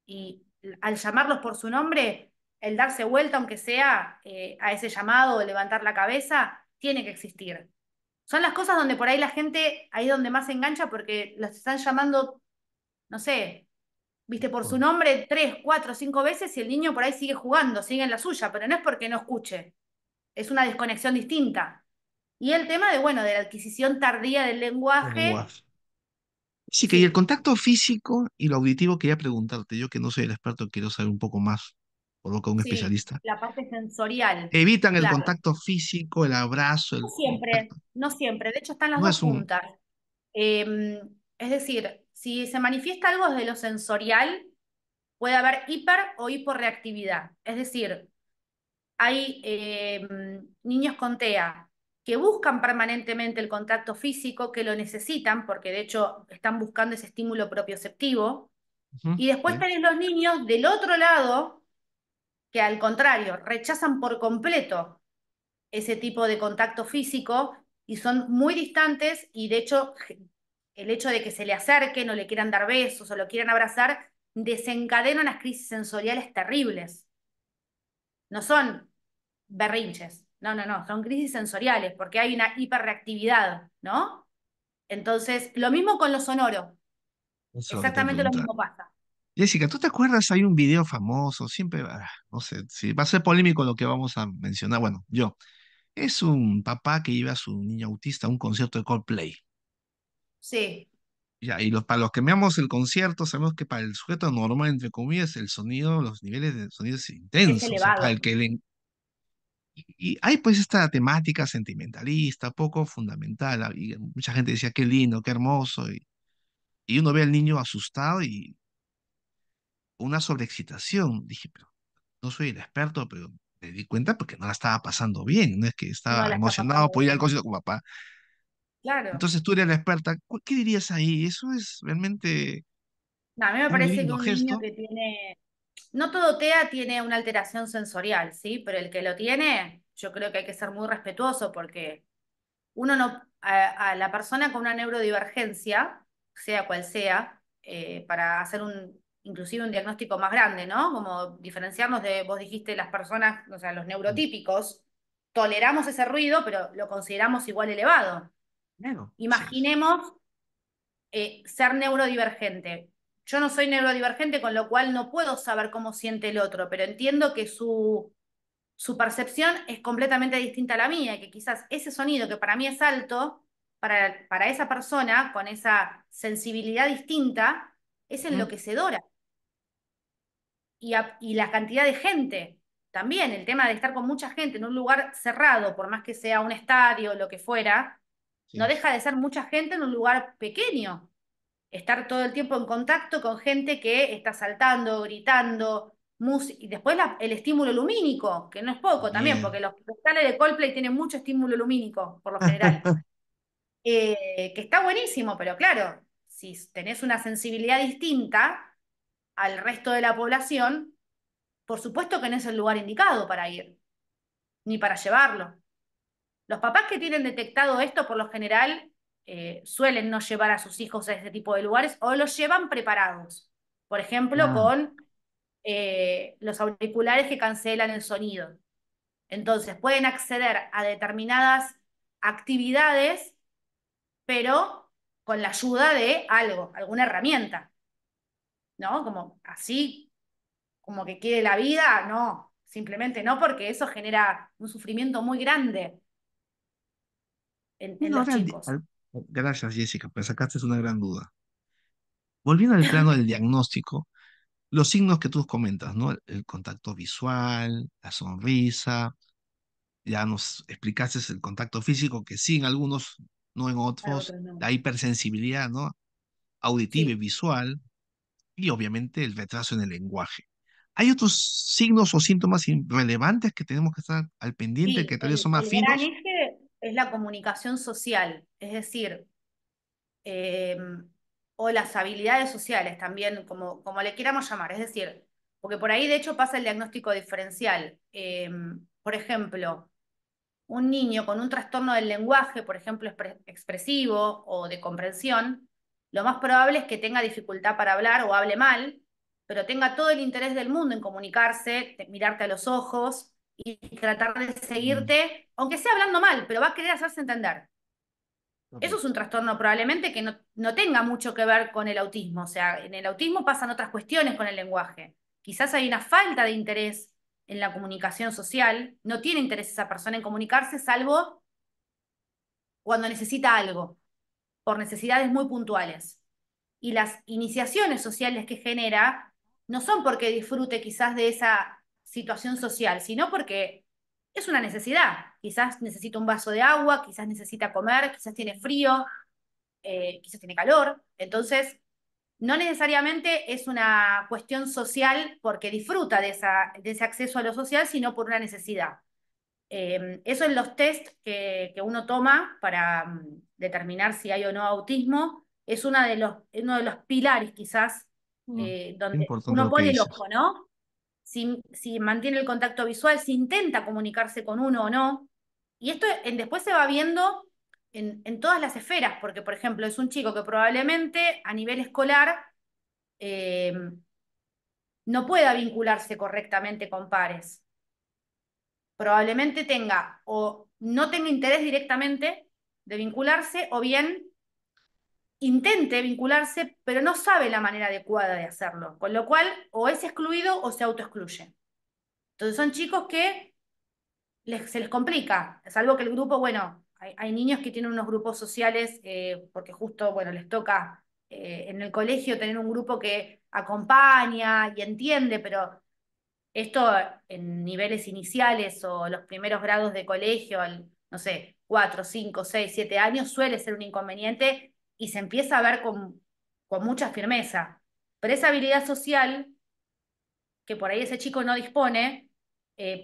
y al llamarlos por su nombre, el darse vuelta, aunque sea a ese llamado o levantar la cabeza, tiene que existir. Son las cosas donde por ahí la gente, ahí es donde más se engancha porque los están llamando, no sé, viste, por su nombre 3, 4, 5 veces y el niño por ahí sigue jugando, sigue en la suya, pero no es porque no escuche, es una desconexión distinta. Y el tema de, bueno, de la adquisición tardía del El lenguaje, lenguaje. Sí, que y el sí, contacto físico y lo auditivo quería preguntarte, yo que no soy el experto, quiero saber un poco más, por lo que un sí, especialista. la parte sensorial, Evitan el claro. contacto físico, el abrazo, No el siempre, contacto. no siempre, de hecho están las No dos es un... juntas. Es decir, si se manifiesta algo desde lo sensorial, puede haber hiper o hiporreactividad. Es decir, hay niños con TEA que buscan permanentemente el contacto físico, que lo necesitan, porque de hecho están buscando ese estímulo propioceptivo. Ujú, Y después sí. tenés los niños del otro lado, que al contrario, rechazan por completo ese tipo de contacto físico y son muy distantes y de hecho el hecho de que se le acerquen o le quieran dar besos o lo quieran abrazar desencadena unas crisis sensoriales terribles. No son berrinches, no, no, no, son crisis sensoriales porque hay una hiperreactividad, ¿no? Entonces, lo mismo con lo sonoro, Eso es lo que te iba a exactamente lo preguntar. mismo pasa. Jessica, ¿tú te acuerdas? Hay un video famoso, siempre, no sé, si va a ser polémico lo que vamos a mencionar. Bueno, yo. Es un papá que lleva a su niña autista a un concierto de Coldplay. Sí, Ya, y para los que veamos el concierto, sabemos que para el sujeto normal, entre comillas, el sonido, los niveles de sonido es es intenso. O sea, para elevado. el que le... Y hay pues esta temática sentimentalista, poco fundamental. Y mucha gente decía, qué lindo, qué hermoso. Y uno ve al niño asustado y una sobreexcitación. Dije, pero no soy el experto, pero me di cuenta porque no la estaba pasando bien. No es que No estaba la está emocionado pasando por ir al bien. concierto con papá. Claro. Entonces tú eres la experta. ¿Qué dirías ahí? ¿Eso es realmente No, a mí me un parece que lindo un niño gesto? que tiene, no todo TEA tiene una alteración sensorial, ¿sí? Pero el que lo tiene, yo creo que hay que ser muy respetuoso porque uno no, a la persona con una neurodivergencia, sea cual sea, para hacer inclusive un diagnóstico más grande, ¿no? Como diferenciarnos de, vos dijiste, las personas, o sea, los Mm, neurotípicos, toleramos ese ruido, pero lo consideramos igual elevado. claro, así es. Imaginemos ser neurodivergente. Yo no soy neurodivergente, con lo cual no puedo saber cómo siente el otro, pero entiendo que su percepción es completamente distinta a la mía, y que quizás ese sonido que para mí es alto, para esa persona con esa sensibilidad distinta, es Mm. enloquecedora. Y la cantidad de gente, también el tema de estar con mucha gente en un lugar cerrado, por más que sea un estadio o lo que fuera, no Sí. deja de ser mucha gente en un lugar pequeño. Estar todo el tiempo en contacto con gente que está saltando, gritando, y después el estímulo lumínico, que no es poco también, porque También. los recitales de Coldplay tienen mucho estímulo lumínico, por lo general, que está buenísimo, pero claro, si tenés una sensibilidad distinta al resto de la población, por supuesto que no es el lugar indicado para ir, ni para llevarlo. Los papás que tienen detectado esto, por lo general, suelen no llevar a sus hijos a este tipo de lugares o los llevan preparados. Por ejemplo, Claro. con los auriculares que cancelan el sonido. Entonces, pueden acceder a determinadas actividades, pero con la ayuda de algo, alguna herramienta, ¿no? Como así, como que quiere la vida, no, simplemente no, porque eso genera un sufrimiento muy grande en Bueno, los ahora, chicos. gracias, Jessica, pues sacaste una gran duda. Volviendo al plano del diagnóstico, los signos que tú comentas, ¿no? El contacto visual, la sonrisa, ya nos explicaste el contacto físico, que sí en algunos, no en Para otros, otros no. la hipersensibilidad, ¿no? Auditiva y Sí, visual, y obviamente el retraso en el lenguaje. ¿Hay otros signos o síntomas relevantes que tenemos que estar al pendiente, que sí, tal vez son más el gran finos? eje es la comunicación social, es decir, eh, o las habilidades sociales también, como le queramos llamar, es decir, porque por ahí de hecho pasa el diagnóstico diferencial. Por ejemplo, un niño con un trastorno del lenguaje, por ejemplo, expresivo o de comprensión, lo más probable es que tenga dificultad para hablar o hable mal, pero tenga todo el interés del mundo en comunicarse, mirarte a los ojos y tratar de Mm, seguirte, aunque sea hablando mal, pero va a querer hacerse entender. Eso es un correcto. trastorno probablemente que no tenga mucho que ver con el autismo. O sea, en el autismo pasan otras cuestiones con el lenguaje. Quizás hay una falta de interés en la comunicación social, no tiene interés esa persona en comunicarse, salvo cuando necesita algo, por necesidades muy puntuales. Y las iniciaciones sociales que genera no son porque disfrute quizás de esa situación social, sino porque es una necesidad. Quizás necesita un vaso de agua, quizás necesita comer, quizás tiene frío, quizás tiene calor. Entonces, no necesariamente es una cuestión social porque disfruta de ese acceso a lo social, sino por una necesidad. Eso en los test que uno toma para determinar si hay o no autismo es uno de los pilares quizás Mm, donde importante uno lo que pone el dices. ojo, ¿no? Si mantiene el contacto visual, si intenta comunicarse con uno o no. Y esto después se va viendo en todas las esferas, porque por ejemplo es un chico que probablemente a nivel escolar eh, no pueda vincularse correctamente con pares, probablemente tenga o no tenga interés directamente de vincularse o bien intente vincularse, pero no sabe la manera adecuada de hacerlo, con lo cual o es excluido o se autoexcluye. Entonces son chicos que se les complica, salvo que el grupo, bueno, hay niños que tienen unos grupos sociales porque justo, bueno, les toca en el colegio tener un grupo que acompaña y entiende, pero esto en niveles iniciales o los primeros grados de colegio, no sé, 4, 5, 6, 7 años, suele ser un inconveniente y se empieza a ver con mucha firmeza. Pero esa habilidad social que por ahí ese chico no dispone,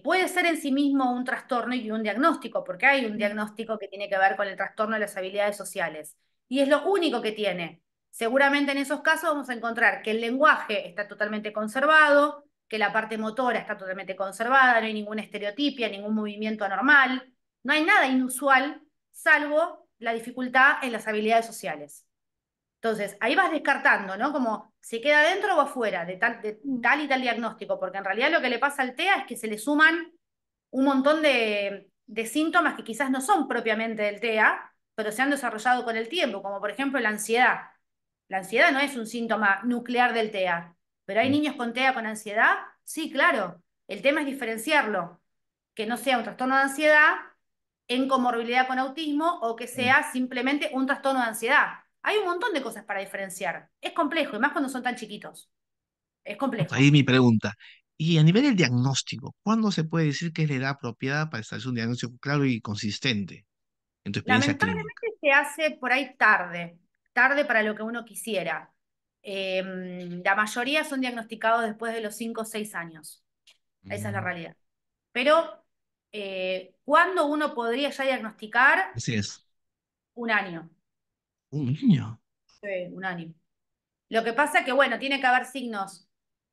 puede ser en sí mismo un trastorno y un diagnóstico, porque hay un diagnóstico que tiene que ver con el trastorno de las habilidades sociales. Y es lo único que tiene. Seguramente en esos casos vamos a encontrar que el lenguaje está totalmente conservado, que la parte motora está totalmente conservada, no hay ninguna estereotipia, ningún movimiento anormal, no hay nada inusual, salvo la dificultad en las habilidades sociales. Entonces, ahí vas descartando, ¿no? Como se queda dentro o afuera de tal y tal diagnóstico, porque en realidad lo que le pasa al TEA es que se le suman un montón de síntomas que quizás no son propiamente del TEA, pero se han desarrollado con el tiempo, como por ejemplo la ansiedad. La ansiedad no es un síntoma nuclear del TEA, pero hay Mm, niños con TEA con ansiedad, sí, claro. El tema es diferenciarlo, que no sea un trastorno de ansiedad en comorbilidad con autismo o que mm, sea simplemente un trastorno de ansiedad. Hay un montón de cosas para diferenciar. Es complejo, y más cuando son tan chiquitos. Es Ahí complejo. mi pregunta. Y a nivel del diagnóstico, ¿cuándo se puede decir que es la edad apropiada para establecer un diagnóstico claro y consistente en tu experiencia clínica? Lamentablemente se hace por ahí tarde, tarde para lo que uno quisiera. La mayoría son diagnosticados después de los 5 o 6 años. Esa es la Mm, realidad. Pero, ¿cuándo uno podría ya diagnosticar? así es. Un año. Un niño. Sí, un año. Lo que pasa que, bueno, tiene que haber signos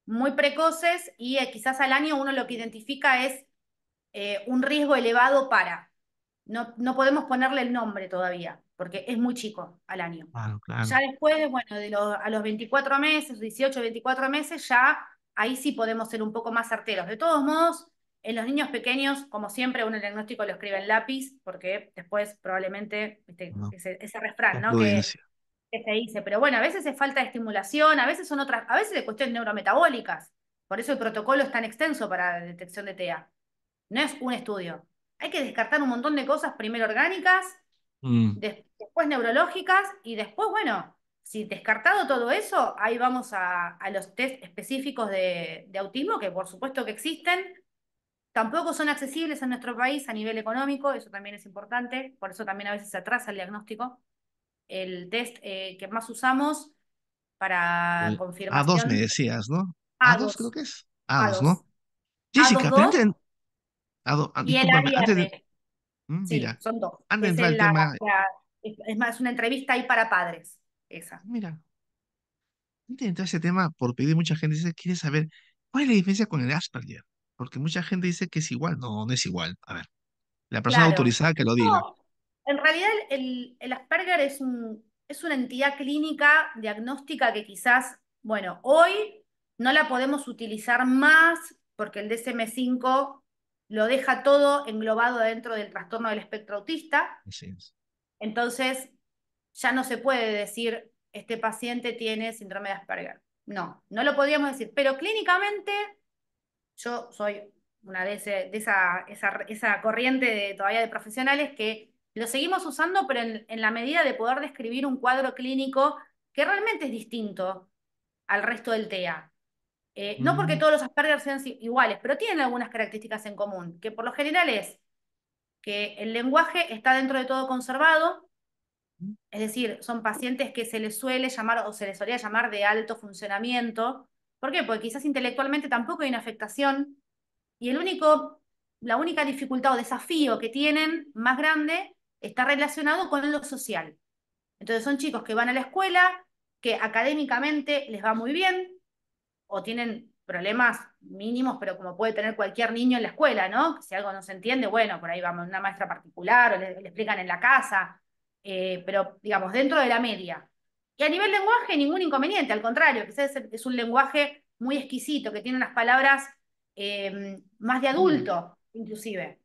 muy precoces y quizás al año uno lo que identifica es un riesgo elevado para. No, no podemos ponerle el nombre todavía, porque es muy chico al año. Claro, Ya claro. después, bueno, a los 24 meses, 18, 24 meses, ya ahí sí podemos ser un poco más certeros. De todos modos, en los niños pequeños, como siempre, uno el diagnóstico lo escribe en lápiz, porque después probablemente, No, ese refrán, con ¿no? prudencia. Que se dice. Pero bueno, a veces es falta de estimulación, a veces son otras, a veces de cuestiones neurometabólicas. Por eso el protocolo es tan extenso para la detección de TEA. No es un estudio. Hay que descartar un montón de cosas, primero orgánicas, Mm, después neurológicas y después, bueno, si descartado todo eso, ahí vamos a los test específicos de autismo, que por supuesto que existen. Tampoco son accesibles en nuestro país a nivel económico, eso también es importante, por eso también a veces se atrasa el diagnóstico. El test que más usamos para el A2 me confirmación, decías, ¿no? A2 creo A2, que es. A2, A2, ¿no? Jessica, pero A22 antes de... y el discúlpame, antes de... ADR. Mira, Sí, son dos. antes de Es entrar al tema, es más, una entrevista ahí para padres, esa. mira, antes de entrar a ese tema, por pedir mucha gente dice, quiere saber cuál es la diferencia con el Asperger. Porque mucha gente dice que es igual. No, no es igual. A ver, la persona Claro. autorizada que lo diga. No, en realidad el Asperger es una entidad clínica diagnóstica que quizás, bueno, hoy no la podemos utilizar más porque el DSM-5 lo deja todo englobado dentro del trastorno del espectro autista. Así es. Entonces, ya no se puede decir, este paciente tiene síndrome de Asperger. No, no lo podríamos decir, pero clínicamente yo soy una esa corriente todavía de profesionales que lo seguimos usando, pero en la medida de poder describir un cuadro clínico que realmente es distinto al resto del TEA. No porque Mm, todos los Asperger sean iguales, pero tienen algunas características en común, que por lo general es que el lenguaje está dentro de todo conservado, es decir, son pacientes que se les suele llamar o se les solía llamar de alto funcionamiento. ¿Por qué? Porque quizás intelectualmente tampoco hay una afectación y la única dificultad o desafío que tienen más grande está relacionado con lo social. Entonces son chicos que van a la escuela, que académicamente les va muy bien, o tienen problemas mínimos, pero como puede tener cualquier niño en la escuela, ¿no? Si algo no se entiende, bueno, por ahí vamos a una maestra particular o le explican en la casa, pero digamos, dentro de la media. Y a nivel lenguaje, ningún inconveniente, al contrario, quizás es un lenguaje muy exquisito, que tiene unas palabras más de adulto, inclusive.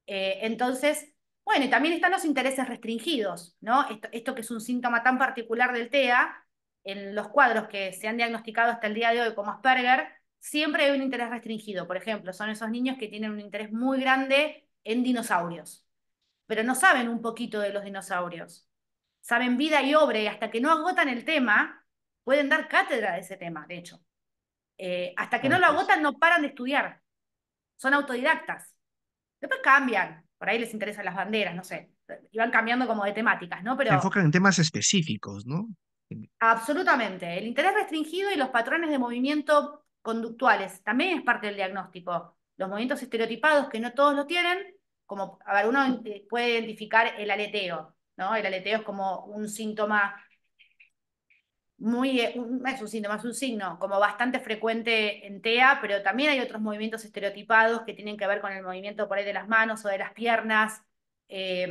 Entonces, bueno, y también están los intereses restringidos, ¿no? Esto que es un síntoma tan particular del TEA, en los cuadros que se han diagnosticado hasta el día de hoy como Asperger, siempre hay un interés restringido. Por ejemplo, son esos niños que tienen un interés muy grande en dinosaurios, pero no saben un poquito de los dinosaurios. Saben vida y obra, y hasta que no agotan el tema, pueden dar cátedra de ese tema, de hecho. Hasta que no claro, lo pues. agotan, no paran de estudiar. Son autodidactas. Después cambian, por ahí les interesan las banderas, no sé, y van cambiando como de temáticas, ¿no? Se Pero enfocan en temas específicos, ¿no? absolutamente, el interés restringido y los patrones de movimiento conductuales también es parte del diagnóstico. Los movimientos estereotipados, que no todos lo tienen, como, a ver, uno puede identificar el aleteo, ¿no? El aleteo es como un síntoma es un síntoma, es un signo como bastante frecuente en TEA, pero también hay otros movimientos estereotipados que tienen que ver con el movimiento por ahí de las manos o de las piernas, eh,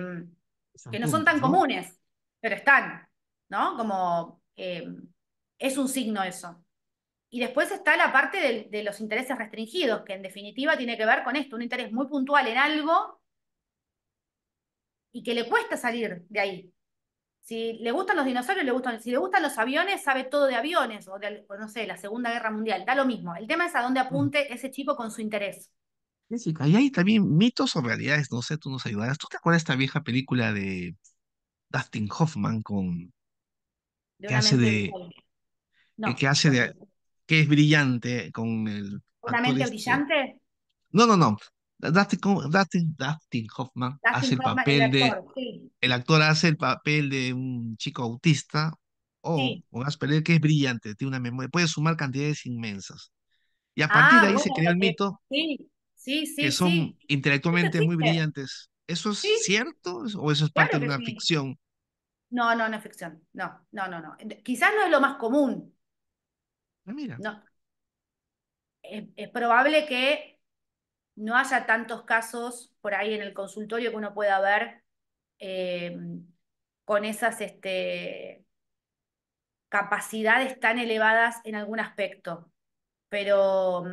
Son que no son puntos, tan ¿no? comunes, pero están, ¿no? Como es un signo eso. Y después está la parte de los intereses restringidos, que en definitiva tiene que ver con esto, un interés muy puntual en algo y que le cuesta salir de ahí. Si le gustan los dinosaurios, le gustan. Si le gustan los aviones, sabe todo de aviones, o no sé, la Segunda Guerra Mundial, da lo mismo. El tema es a dónde Mm. apunte ese chico con su interés. Jessica, y hay también mitos o realidades, no sé, tú nos ayudarás. ¿Tú te acuerdas de esta vieja película de Dustin Hoffman con de que una hace mente de, brillante. No, que hace de, que es brillante con el una actor mente este. brillante. No, no, no. Dustin Hoffman Dustin hace el Hoffman, el papel de, actor, sí, el actor hace el papel de un chico autista sí. o Asperger que es brillante, tiene una memoria, puede sumar cantidades inmensas. Y a partir de Ah, ahí se bueno, creó el porque mito sí, sí, que sí, son sí. Eso intelectualmente muy existe. brillantes. ¿Eso es Sí, cierto o eso es parte claro de que una sí. ficción? No, no, no es ficción. No, no, no, no. Quizás no es lo más común. Ah, mira. No, es probable que no haya tantos casos por ahí en el consultorio que uno pueda ver eh, con esas capacidades tan elevadas en algún aspecto. Pero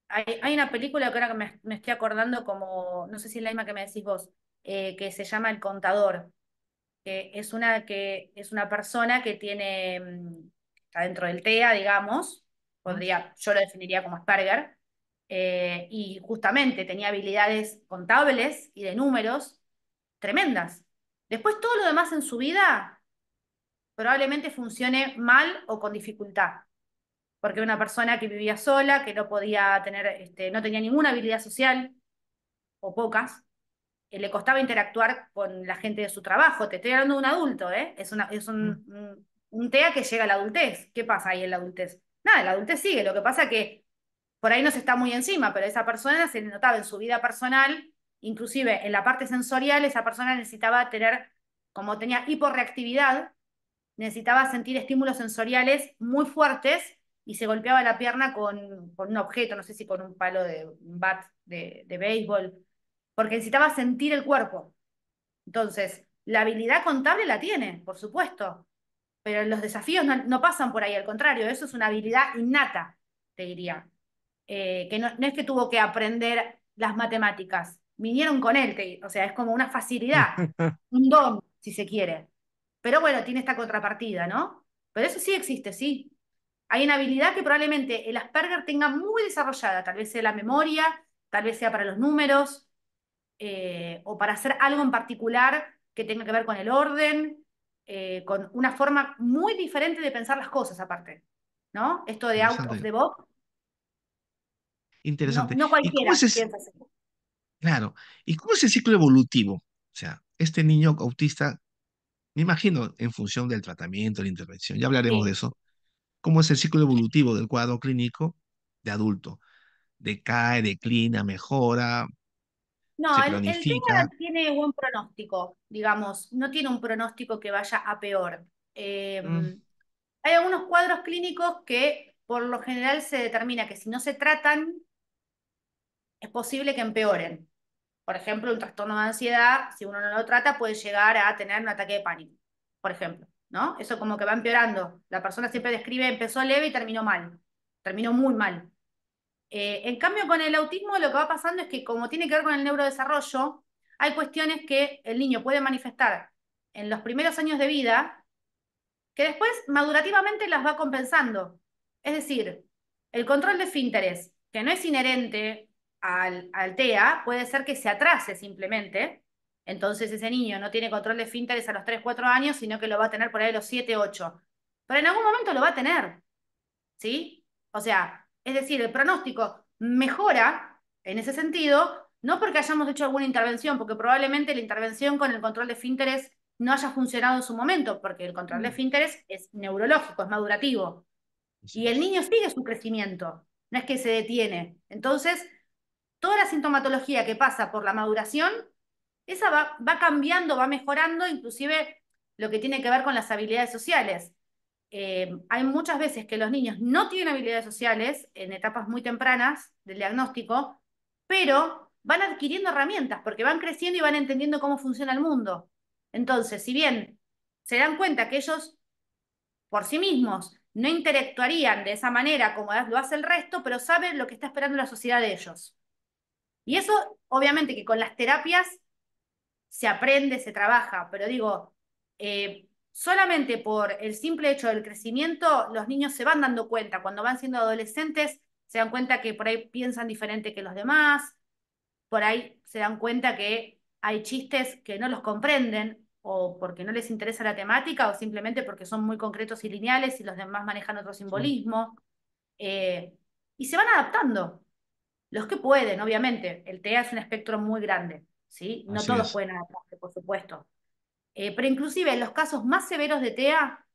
hay una película que ahora que me estoy acordando como, no sé si es la misma que me decís vos, que se llama El Contador, que es una persona que tiene, está dentro del TEA, digamos, ¿Mm? yo lo definiría como Asperger, y justamente tenía habilidades contables y de números tremendas. Después todo lo demás en su vida probablemente funcione mal o con dificultad, porque era una persona que vivía sola, que no podía tener, no tenía ninguna habilidad social, o pocas, le costaba interactuar con la gente de su trabajo. Te estoy hablando de un adulto, ¿eh? Es ¿Mm? un TEA que llega a la adultez. ¿Qué pasa ahí en la adultez? Nada, la adultez sigue. Lo que pasa que por ahí no se está muy encima, pero esa persona se le notaba en su vida personal, inclusive en la parte sensorial, esa persona necesitaba tener, como tenía hiporreactividad, necesitaba sentir estímulos sensoriales muy fuertes y se golpeaba la pierna con un objeto, no sé si con un palo de un bat de béisbol, porque necesitaba sentir el cuerpo. Entonces, la habilidad contable la tiene, por supuesto, pero los desafíos no pasan por ahí, al contrario, eso es una habilidad innata, te diría. Que no es que tuvo que aprender las matemáticas, vinieron con él, o sea, es como una facilidad, un don, si se quiere. Pero bueno, tiene esta contrapartida, ¿no? Pero eso sí existe, sí. Hay una habilidad que probablemente el Asperger tenga muy desarrollada, tal vez sea la memoria, tal vez sea para los números, o para hacer algo en particular que tenga que ver con el orden, con una forma muy diferente de pensar las cosas aparte, ¿no? Esto de out of Interesante, the box, no, interesante. no ¿Y cómo es cualquiera ese, piensa así. claro, y cómo es el ciclo evolutivo? O sea, este niño autista, me imagino, en función del tratamiento, la intervención, ya hablaremos de Sí. eso, ¿cómo es el ciclo evolutivo del cuadro clínico de adulto? Decae, declina, mejora, No, se el cronifica. TEA tiene buen pronóstico, digamos, no tiene un pronóstico que vaya a peor. Mm, Hay algunos cuadros clínicos que por lo general se determina que si no se tratan, es posible que empeoren. Por ejemplo, un trastorno de ansiedad, si uno no lo trata, puede llegar a tener un ataque de pánico, por ejemplo, ¿no? Eso como que va empeorando. La persona siempre describe, empezó leve y terminó mal, terminó muy mal. En cambio, con el autismo lo que va pasando es que como tiene que ver con el neurodesarrollo, hay cuestiones que el niño puede manifestar en los primeros años de vida que después madurativamente las va compensando. Es decir, el control de esfínteres, que no es inherente al TEA, puede ser que se atrase simplemente. Entonces ese niño no tiene control de esfínteres a los 3 4 años, sino que lo va a tener por ahí a los 7 8. Pero en algún momento lo va a tener, ¿sí? O sea, es decir, el pronóstico mejora en ese sentido, no porque hayamos hecho alguna intervención, porque probablemente la intervención con el control de esfínteres no haya funcionado en su momento, porque el control de mm, esfínteres es neurológico, es madurativo, así y el es. niño sigue su crecimiento, no es que se detiene. Entonces, toda la sintomatología que pasa por la maduración, esa va cambiando, va mejorando, inclusive lo que tiene que ver con las habilidades sociales. Hay muchas veces que los niños no tienen habilidades sociales en etapas muy tempranas del diagnóstico, pero van adquiriendo herramientas porque van creciendo y van entendiendo cómo funciona el mundo. Entonces, si bien se dan cuenta que ellos por sí mismos no interactuarían de esa manera como lo hace el resto, pero saben lo que está esperando la sociedad de ellos. Y eso, obviamente, que con las terapias se aprende, se trabaja, pero digo, solamente por el simple hecho del crecimiento, los niños se van dando cuenta, cuando van siendo adolescentes, se dan cuenta que por ahí piensan diferente que los demás, por ahí se dan cuenta que hay chistes que no los comprenden, o porque no les interesa la temática, o simplemente porque son muy concretos y lineales y los demás manejan otro Sí. simbolismo. eh, y se van adaptando. Los que pueden, obviamente. El TEA es un espectro muy grande, ¿sí? No Así todos es. pueden adaptarse, por supuesto. Pero inclusive en los casos más severos de TEA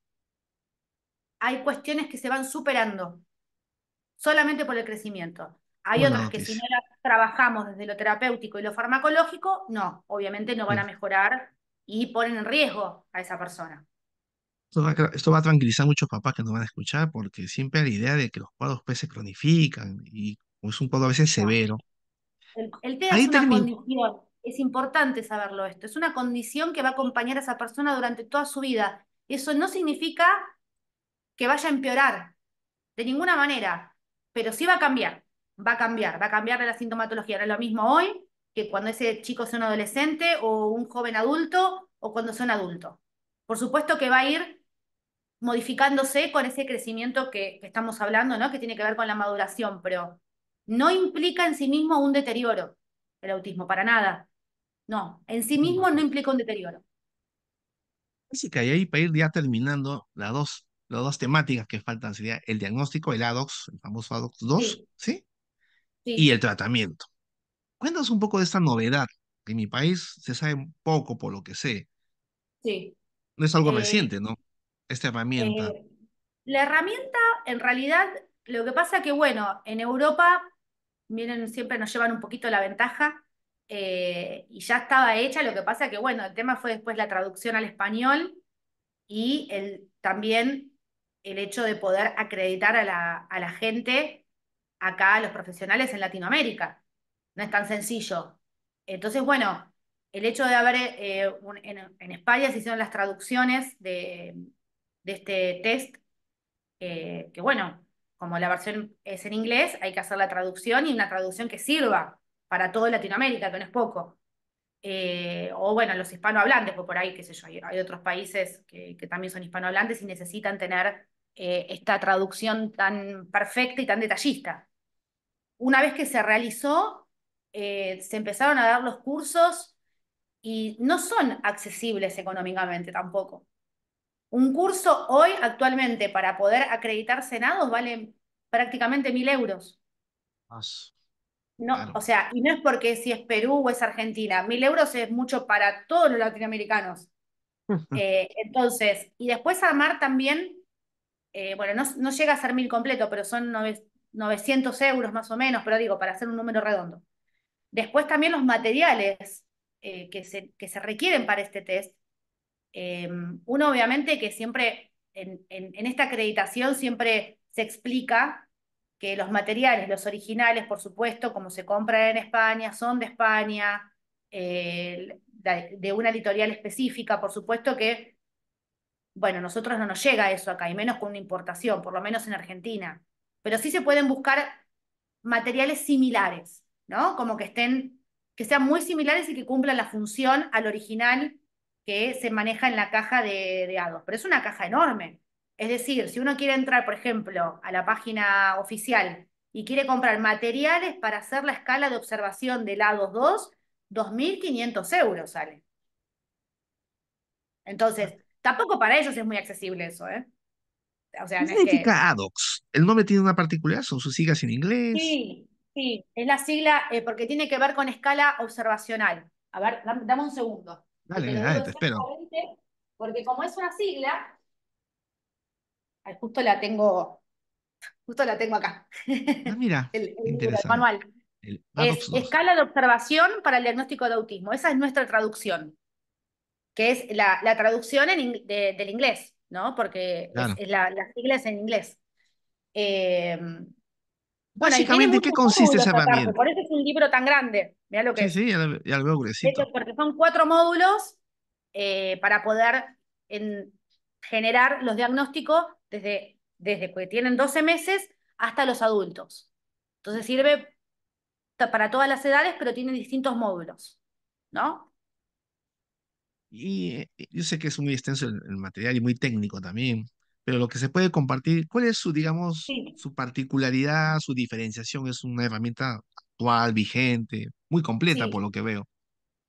hay cuestiones que se van superando solamente por el crecimiento. Hay Buena otras que si no noticia. las trabajamos desde lo terapéutico y lo farmacológico, no, obviamente no van Sí. a mejorar y ponen en riesgo a esa persona. Esto va a tranquilizar a muchos papás que nos van a escuchar porque siempre hay la idea de que los cuadros pues se cronifican y como es un cuadro a veces No. severo. El TEA es Ahí una termina. condición, es importante saberlo esto, es una condición que va a acompañar a esa persona durante toda su vida. Eso no significa que vaya a empeorar, de ninguna manera, pero sí va a cambiar, va a cambiar, va a cambiar la sintomatología. No es lo mismo hoy que cuando ese chico sea un adolescente o un joven adulto o cuando sea un adulto. Por supuesto que va a ir modificándose con ese crecimiento que estamos hablando, ¿no? Que tiene que ver con la maduración, pero no implica en sí mismo un deterioro el autismo, para nada. No, en sí No, mismo no pues. implica un deterioro. Física, y ahí para ir ya terminando las dos temáticas que faltan sería el diagnóstico, el ADOX, el famoso ADOX 2, Sí, ¿sí? Y sí, el tratamiento. Cuéntanos un poco de esta novedad, que en mi país se sabe poco por lo que sé. sí. No es algo Eh, reciente, ¿no? Esta herramienta. eh, la herramienta, en realidad, lo que pasa que, bueno, en Europa, miren, siempre nos llevan un poquito la ventaja, y ya estaba hecha, lo que pasa que, bueno, el tema fue después la traducción al español y también el hecho de poder acreditar a la gente acá, a los profesionales en Latinoamérica. No es tan sencillo. Entonces, bueno, el hecho de haber, en España se hicieron las traducciones de este test, que bueno, como la versión es en inglés, hay que hacer la traducción y una traducción que sirva para toda Latinoamérica, que no es poco. O bueno, los hispanohablantes, pues por ahí, qué sé yo, hay otros países que también son hispanohablantes y necesitan tener esta traducción tan perfecta y tan detallista. Una vez que se realizó, se empezaron a dar los cursos y no son accesibles económicamente tampoco. Un curso hoy, actualmente, para poder acreditar senados, vale prácticamente 1.000 euros. Más, No, o claro. sea, y no es porque si es Perú o es Argentina, 1.000 euros es mucho para todos los latinoamericanos. Entonces, y después armar también, bueno, no llega a ser 1.000 completo, pero son 900 euros más o menos, pero digo, para hacer un número redondo. Después también los materiales que se requieren para este test. Uno obviamente que siempre en esta acreditación siempre se explica que los materiales, los originales, por supuesto, como se compran en España, son de España, de una editorial específica, por supuesto que, bueno, nosotros no nos llega eso acá, y menos con una importación, por lo menos en Argentina. Pero sí se pueden buscar materiales similares, ¿no? Como que estén, que sean muy similares y que cumplan la función al original que se maneja en la caja de A2. Pero es una caja enorme. Es decir, si uno quiere entrar, por ejemplo, a la página oficial y quiere comprar materiales para hacer la escala de observación del A22, 2.500 euros sale. Entonces, tampoco para ellos es muy accesible eso, ¿eh? O sea, ¿Qué no es que significa ADOX? El nombre tiene una particularidad, son sus siglas en inglés. sí, sí, es la sigla porque tiene que ver con escala observacional. A ver, dame un segundo, que Dale, te dale, lo dale, digo te espero. exactamente, porque como es una sigla, ay, justo la tengo acá, Ah, mira, el libro, el interesante. manual. El Es ADOX 2. escala de observación para el diagnóstico de autismo. Esa es nuestra traducción, que es la traducción del inglés, ¿no? Porque Claro. la sigla es en inglés. Eh, bueno, y tiene Básicamente, ¿en qué muchos consiste módulos esa aparte, herramienta? por eso es un libro tan grande. Mira lo que Sí, es. sí, ya lo veo De hecho, gruesito. porque son 4 módulos para poder generar los diagnósticos desde que tienen 12 meses hasta los adultos. Entonces sirve para todas las edades, pero tiene distintos módulos, ¿no? Y yo sé que es muy extenso el material y muy técnico también, pero lo que se puede compartir, ¿cuál es su, digamos, Sí. su particularidad, su diferenciación? Es una herramienta actual, vigente, muy completa por Sí, lo que veo.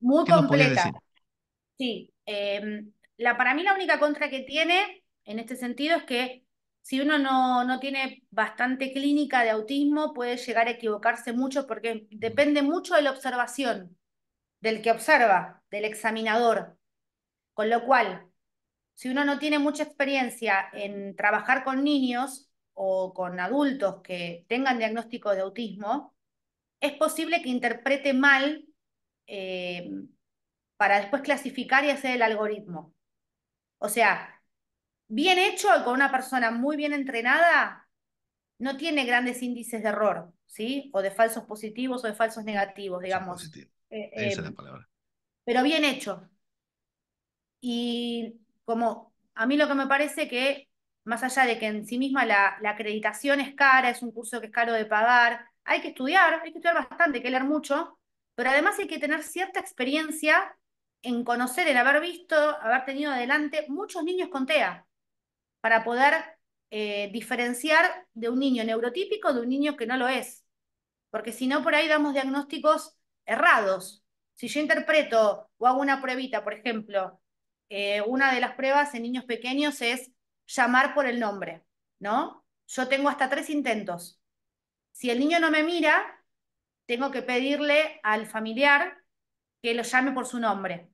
muy ¿Qué nos podría completa. decir? Sí. Eh, para mí la única contra que tiene en este sentido es que si uno no tiene bastante clínica de autismo, puede llegar a equivocarse mucho porque Mm, depende mucho de la observación, del que observa, del examinador. Con lo cual, si uno no tiene mucha experiencia en trabajar con niños o con adultos que tengan diagnóstico de autismo, es posible que interprete mal eh, para después clasificar y hacer el algoritmo. O sea, bien hecho y con una persona muy bien entrenada, no tiene grandes índices de error, ¿sí? O de falsos positivos o de falsos negativos, eso es digamos. positivo. Eh, Esa es la eh, palabra. pero bien hecho. Y como a mí lo que me parece que, más allá de que en sí misma la acreditación es cara, es un curso que es caro de pagar, hay que estudiar bastante, hay que leer mucho, pero además hay que tener cierta experiencia en conocer, en haber visto, haber tenido adelante muchos niños con TEA, para poder diferenciar de un niño neurotípico de un niño que no lo es, porque si no por ahí damos diagnósticos errados. Si yo interpreto o hago una pruebita, por ejemplo, una de las pruebas en niños pequeños es llamar por el nombre, ¿no? Yo tengo hasta 3 intentos. Si el niño no me mira, tengo que pedirle al familiar que lo llame por su nombre.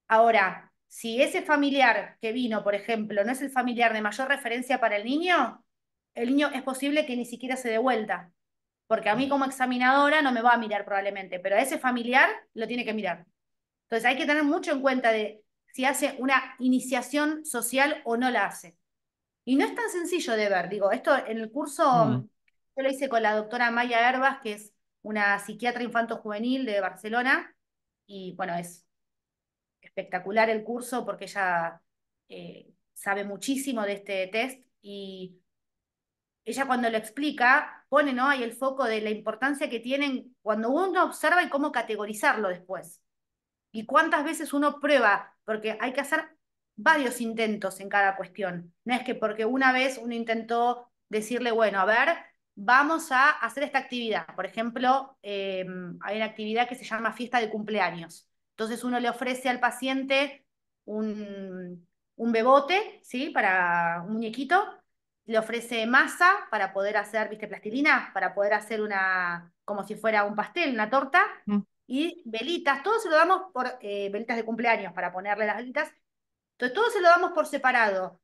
Ahora, si ese familiar que vino, por ejemplo, no es el familiar de mayor referencia para el niño es posible que ni siquiera se dé vuelta, porque a mí Mm, como examinadora no me va a mirar probablemente, pero a ese familiar lo tiene que mirar. Entonces hay que tener mucho en cuenta de si hace una iniciación social o no la hace. Y no es tan sencillo de ver, digo, esto en el curso mm, yo lo hice con la doctora Maya Herbas, que es una psiquiatra infanto-juvenil de Barcelona, y bueno, es espectacular el curso porque ella sabe muchísimo de este test y ella cuando lo explica pone, ¿no? Ahí el foco de la importancia que tienen cuando uno observa y cómo categorizarlo después. Y cuántas veces uno prueba, porque hay que hacer varios intentos en cada cuestión. No es que porque una vez uno intentó decirle, bueno, a ver, vamos a hacer esta actividad. Por ejemplo, hay una actividad que se llama fiesta de cumpleaños. Entonces uno le ofrece al paciente un bebote, ¿sí? Para un muñequito, le ofrece masa para poder hacer, ¿viste? Plastilina, para poder hacer una, como si fuera un pastel, una torta, mm. y velitas, todo se lo damos por velitas de cumpleaños para ponerle las velitas. Entonces, todo se lo damos por separado.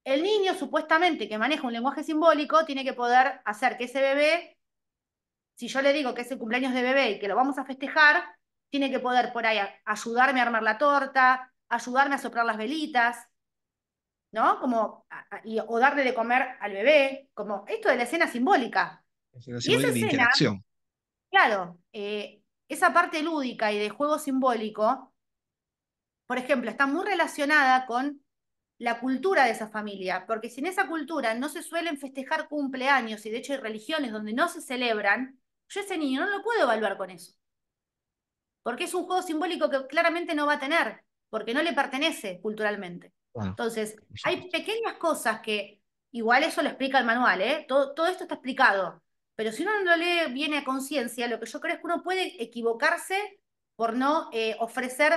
El niño, supuestamente, que maneja un lenguaje simbólico, tiene que poder hacer que ese bebé, si yo le digo que es el cumpleaños de bebé y que lo vamos a festejar, tiene que poder por ahí ayudarme a armar la torta, ayudarme a soplar las velitas, ¿no? Como, o darle de comer al bebé, como esto de la escena simbólica. Es una Y esa simbólica de escena, interacción. claro, esa parte lúdica y de juego simbólico por ejemplo, está muy relacionada con la cultura de esa familia, porque si en esa cultura no se suelen festejar cumpleaños y de hecho hay religiones donde no se celebran, yo ese niño no lo puedo evaluar con eso, porque es un juego simbólico que claramente no va a tener, porque no le pertenece culturalmente. Claro, Entonces, por hay supuesto. pequeñas cosas que, igual eso lo explica el manual, ¿eh? Todo esto está explicado, pero si uno no lo lee viene a conciencia, lo que yo creo es que uno puede equivocarse por no ofrecer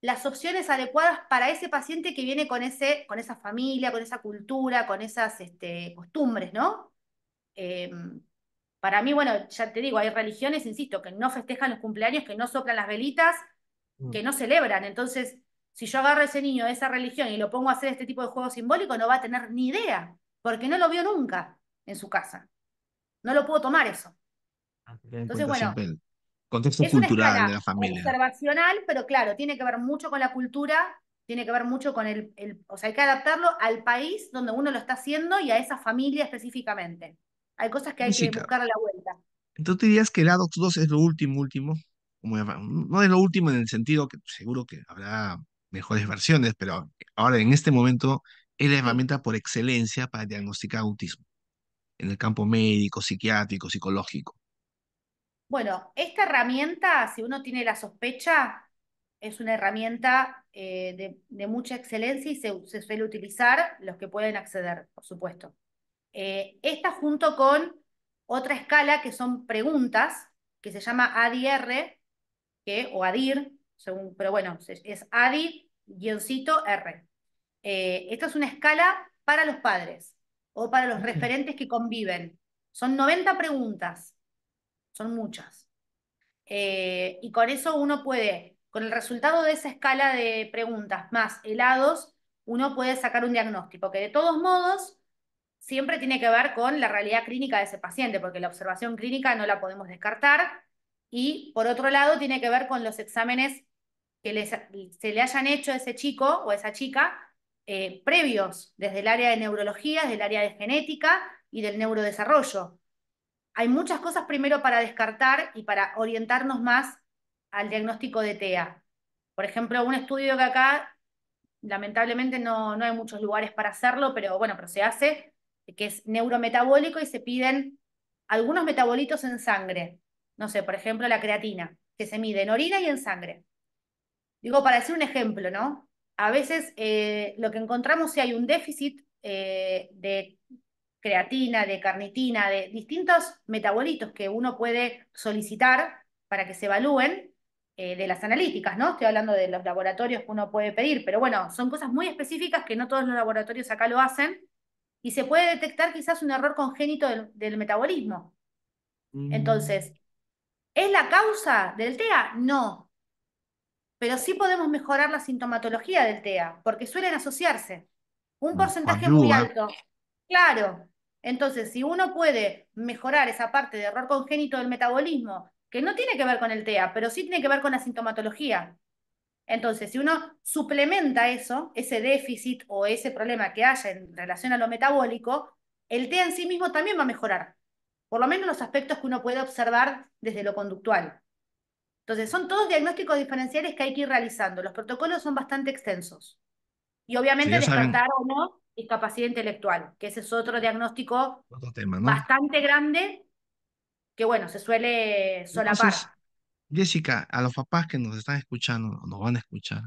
las opciones adecuadas para ese paciente que viene con esa familia, con esa cultura, con esas costumbres, ¿no? Eh, para mí, bueno, ya te digo, hay religiones, insisto, que no festejan los cumpleaños, que no soplan las velitas, Mm. que no celebran. Entonces, si yo agarro a ese niño de esa religión y lo pongo a hacer este tipo de juego simbólico, no va a tener ni idea, porque no lo vio nunca en su casa. No lo puedo tomar eso. Hay que tener en Entonces, cuenta bueno, siempre el contexto es una cultural de escala la familia. observacional, pero claro, tiene que ver mucho con la cultura, tiene que ver mucho con o sea, hay que adaptarlo al país donde uno lo está haciendo y a esa familia específicamente. Hay cosas que hay que Jessica, buscar a la vuelta. entonces dirías que el ADOX 2 es lo último, último, no es lo último en el sentido que seguro que habrá mejores versiones, pero ahora en este momento es la Sí. herramienta por excelencia para diagnosticar autismo en el campo médico, psiquiátrico, psicológico. Bueno, esta herramienta, si uno tiene la sospecha, es una herramienta de mucha excelencia y se suele utilizar los que pueden acceder, por supuesto. Esta junto con otra escala que son preguntas, que se llama ADR, o ADIR, según, pero bueno, es ADI-R. Esta es una escala para los padres o para los Mm. referentes que conviven. Son 90 preguntas, son muchas. Y con eso uno puede, con el resultado de esa escala de preguntas más helados, uno puede sacar un diagnóstico, que de todos modos siempre tiene que ver con la realidad clínica de ese paciente, porque la observación clínica no la podemos descartar. Y por otro lado, tiene que ver con los exámenes que se le hayan hecho a ese chico o a esa chica previos, desde el área de neurología, desde el área de genética y del neurodesarrollo. Hay muchas cosas primero para descartar y para orientarnos más al diagnóstico de TEA. Por ejemplo, un estudio que acá lamentablemente no hay muchos lugares para hacerlo, pero bueno, pero se hace, que es neurometabólico y se piden algunos metabolitos en sangre. No sé, por ejemplo, la creatina, que se mide en orina y en sangre. Digo, para decir un ejemplo, ¿no? A veces lo que encontramos si hay un déficit de creatina, de carnitina, de distintos metabolitos que uno puede solicitar para que se evalúen de las analíticas, ¿no? Estoy hablando de los laboratorios que uno puede pedir, pero bueno, son cosas muy específicas que no todos los laboratorios acá lo hacen y se puede detectar quizás un error congénito del metabolismo. Mm. Entonces, ¿es la causa del TEA? No, pero sí podemos mejorar la sintomatología del TEA, porque suelen asociarse. Un porcentaje muy Coadyuva. alto. Claro. Entonces, si uno puede mejorar esa parte de error congénito del metabolismo, que no tiene que ver con el TEA, pero sí tiene que ver con la sintomatología. Entonces, si uno suplementa eso, ese déficit o ese problema que haya en relación a lo metabólico, el TEA en sí mismo también va a mejorar. Por lo menos los aspectos que uno puede observar desde lo conductual. Entonces, son todos diagnósticos diferenciales que hay que ir realizando. Los protocolos son bastante extensos. Y Sí, obviamente ya saben, descartar o no discapacidad intelectual, que ese es otro diagnóstico otro tema, ¿no? bastante grande que, bueno, se suele Entonces, solapar. Jessica, a los papás que nos están escuchando, o nos van a escuchar,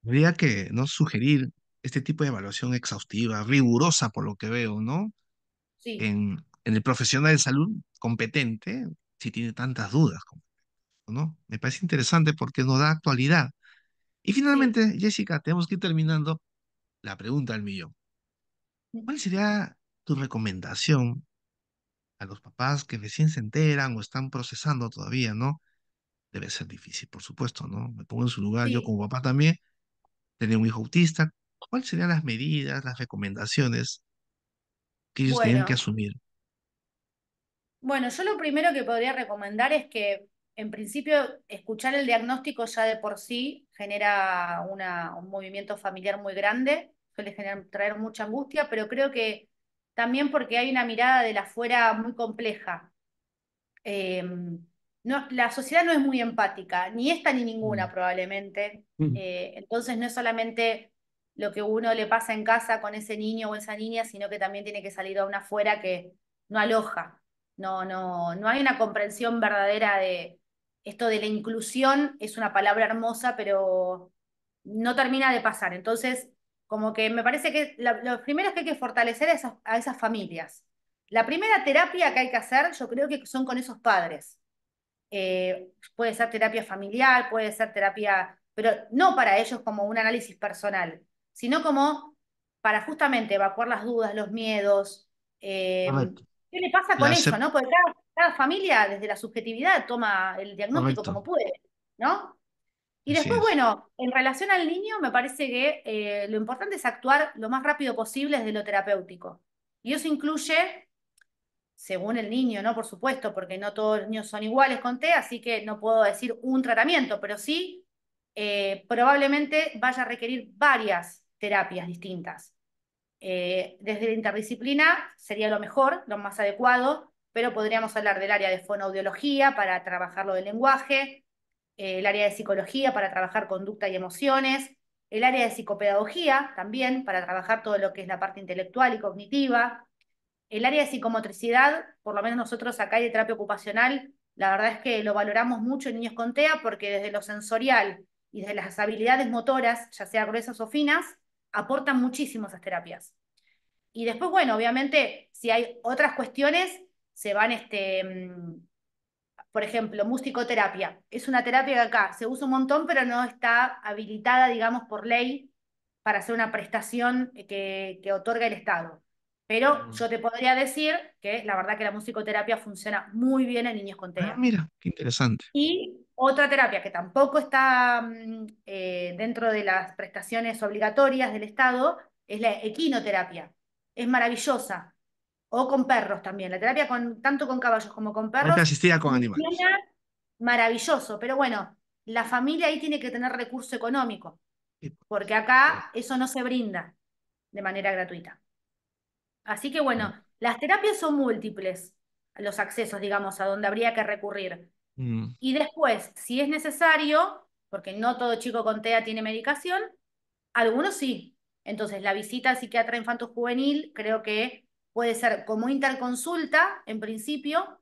habría que no sugerir este tipo de evaluación exhaustiva, rigurosa por lo que veo, ¿no? Sí, En el profesional de salud competente, si tiene tantas dudas, ¿no? Me parece interesante porque nos da actualidad. Y sí. finalmente, Jessica, tenemos que ir terminando la pregunta del millón. ¿Cuál sería tu recomendación a los papás que recién se enteran o están procesando todavía, ¿no? Debe ser difícil, por supuesto, ¿no? Me pongo en su lugar, yo Sí, como papá también, tenía un hijo autista. ¿Cuáles serían las medidas, las recomendaciones que ellos tenían que bueno, asumir? bueno, yo lo primero que podría recomendar es que, en principio, escuchar el diagnóstico ya de por sí genera un movimiento familiar muy grande, suele traer mucha angustia, pero creo que también porque hay una mirada de la afuera muy compleja. eh, no, la sociedad no es muy empática, ni esta ni ninguna Mm. probablemente. Mm. Entonces no es solamente lo que uno le pasa en casa con ese niño o esa niña, sino que también tiene que salir a una afuera que no aloja. No hay una comprensión verdadera de esto de la inclusión, es una palabra hermosa, pero no termina de pasar. Entonces, como que me parece que lo primero es que hay que fortalecer a esas familias. La primera terapia que hay que hacer, yo creo que son con esos padres. Puede ser terapia familiar, puede ser terapia, pero no para ellos como un análisis personal, sino como para justamente evacuar las dudas, los miedos. eh, Correcto. ¿Qué le pasa La con eso, acep- no? Porque cada familia, desde la subjetividad, toma el diagnóstico Correcto, como puede, ¿no? Y así después, es. bueno, en relación al niño, me parece que lo importante es actuar lo más rápido posible desde lo terapéutico. Y eso incluye según el niño, ¿no? Por supuesto, porque no todos los niños son iguales con TEA, así que no puedo decir un tratamiento, pero sí probablemente vaya a requerir varias terapias distintas. Desde la interdisciplina sería lo mejor, lo más adecuado, pero podríamos hablar del área de fonoaudiología para trabajar lo del lenguaje, el área de psicología para trabajar conducta y emociones, el área de psicopedagogía también para trabajar todo lo que es la parte intelectual y cognitiva, el área de psicomotricidad, por lo menos nosotros acá hay de terapia ocupacional, la verdad es que lo valoramos mucho en niños con TEA porque desde lo sensorial y desde las habilidades motoras, ya sea gruesas o finas, aportan muchísimo esas terapias. Y después, bueno, obviamente, si hay otras cuestiones, se van por ejemplo, musicoterapia. Es una terapia que acá se usa un montón, pero no está habilitada, digamos, por ley para hacer una prestación que otorga el Estado. Pero Mm. yo te podría decir que la verdad que la musicoterapia funciona muy bien en niños con Ah, TEA. mira, qué interesante. Y otra terapia que tampoco está dentro de las prestaciones obligatorias del Estado es la equinoterapia. Es maravillosa. O con perros también. La terapia tanto con caballos como con Terapia perros asistida con animales. funciona maravilloso. Pero bueno, la familia ahí tiene que tener recurso económico, Sí, pues, porque acá correcto. eso no se brinda de manera gratuita. Así que bueno, Mm, las terapias son múltiples, los accesos, digamos, a donde habría que recurrir. mm, Y después, si es necesario, porque no todo chico con TEA tiene medicación, algunos sí. Entonces, la visita al psiquiatra infanto-juvenil creo que puede ser como interconsulta, en principio,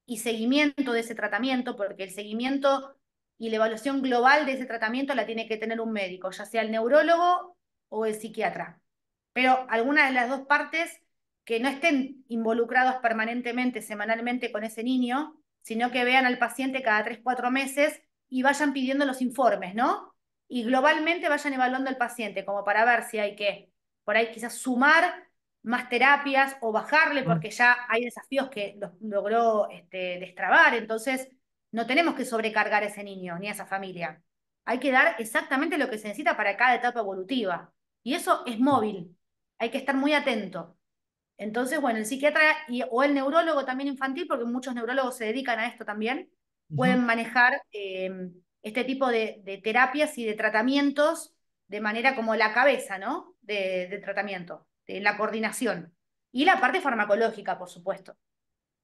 y seguimiento de ese tratamiento, porque el seguimiento y la evaluación global de ese tratamiento la tiene que tener un médico, ya sea el neurólogo o el psiquiatra. Pero alguna de las dos partes que no estén involucrados permanentemente, semanalmente con ese niño, sino que vean al paciente cada 3, 4 meses y vayan pidiendo los informes, ¿no? Y globalmente vayan evaluando al paciente, como para ver si hay que, por ahí quizás sumar más terapias o bajarle mm, porque ya hay desafíos que los logró destrabar. Entonces, no tenemos que sobrecargar a ese niño ni a esa familia. Hay que dar exactamente lo que se necesita para cada etapa evolutiva. Y eso es móvil. Hay que estar muy atento. Entonces, bueno, el psiquiatra o el neurólogo también infantil, porque muchos neurólogos se dedican a esto también, ujú. pueden manejar este tipo de terapias y de tratamientos de manera como la cabeza, ¿no? De tratamiento, de la coordinación. Y la parte farmacológica, por supuesto,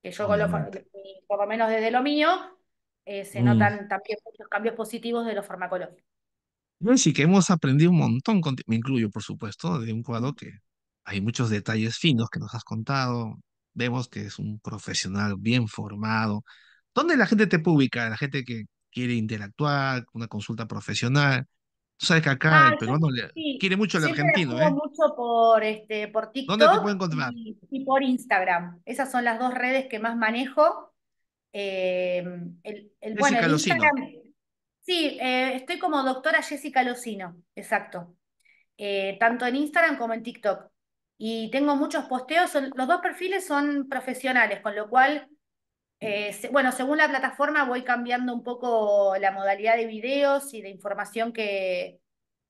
que yo con Obviamente. por lo menos desde lo mío, se Mm. notan también muchos cambios positivos de lo farmacológico. No, sí que hemos aprendido un montón, me incluyo, por supuesto, de un cuadro que hay muchos detalles finos que nos has contado. Vemos que es un profesional bien formado. ¿Dónde la gente te puede ubicar? La gente que quiere interactuar, una consulta profesional. Tú sabes que acá Ah, el yo peruano sí, quiere mucho al siempre argentino, actúo ¿eh? mucho por ¿Dónde te puede TikTok encontrar? y por Instagram. Esas son las dos redes que más manejo. Eh, bueno, Jessica el Locino. Instagram, sí, estoy como doctora Jessica Locino, exacto. Tanto en Instagram como en TikTok. Y tengo muchos posteos, los dos perfiles son profesionales, con lo cual bueno, según la plataforma voy cambiando un poco la modalidad de videos y de información que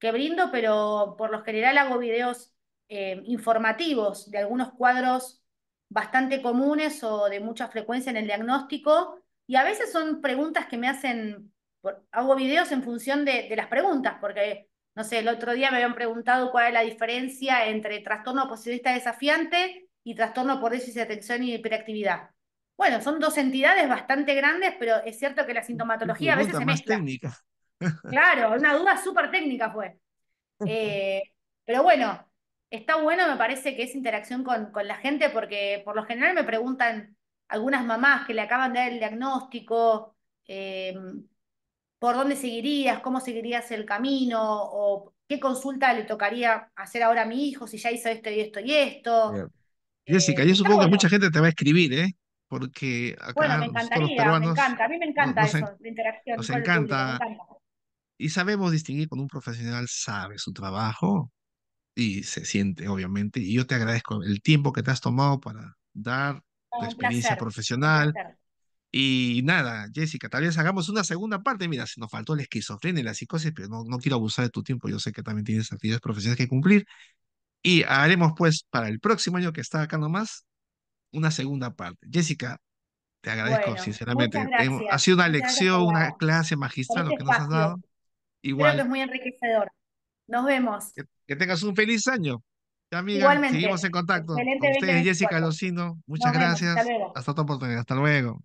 brindo, pero por lo general hago videos informativos de algunos cuadros bastante comunes o de mucha frecuencia en el diagnóstico, y a veces son preguntas que me hacen, hago videos en función de las preguntas, porque, no sé, el otro día me habían preguntado cuál es la diferencia entre trastorno oposicionista desafiante y trastorno por déficit de atención y hiperactividad. Bueno, son dos entidades bastante grandes, pero es cierto que la Qué sintomatología a veces pregunta se más mezcla. técnica. Claro, una duda súper técnica fue. Eh, pero bueno, está bueno, me parece que es interacción con la gente, porque por lo general me preguntan algunas mamás que le acaban de dar el diagnóstico, por dónde seguirías, cómo seguirías el camino, o qué consulta le tocaría hacer ahora a mi hijo si ya hizo esto y esto y esto. Bien. Jessica, yo Está supongo que mucha bueno. gente te va a escribir, ¿eh? Porque Bueno, acá me nosotros los encantaría, me peruanos encanta. A mí me no- encanta nos, eso, la interacción nos con el público, me encanta encanta. y sabemos distinguir cuando un profesional sabe su trabajo y se siente, obviamente. Y yo te agradezco el tiempo que te has tomado para dar tu Un experiencia placer, un profesional. placer. Y nada, Jessica, tal vez hagamos una segunda parte. Mira, se nos faltó la esquizofrenia y la psicosis, pero no quiero abusar de tu tiempo. Yo sé que también tienes actividades profesionales que cumplir. Y haremos, pues, para el próximo año que está acá nomás, una segunda parte. Jessica, te agradezco Bueno, muchas sinceramente. Ha gracias. sido una Muchas gracias lección, una clase por magistral lo este que nos has dado. espacio. Creo que es Igual, muy enriquecedor. Nos vemos. que tengas un feliz año. Ya, amiga, seguimos en Igualmente. contacto. Excelente Con ustedes, Jessica 2024. Locino. Muchas Nos vemos. Hasta gracias. luego. Hasta otra oportunidad. Hasta luego.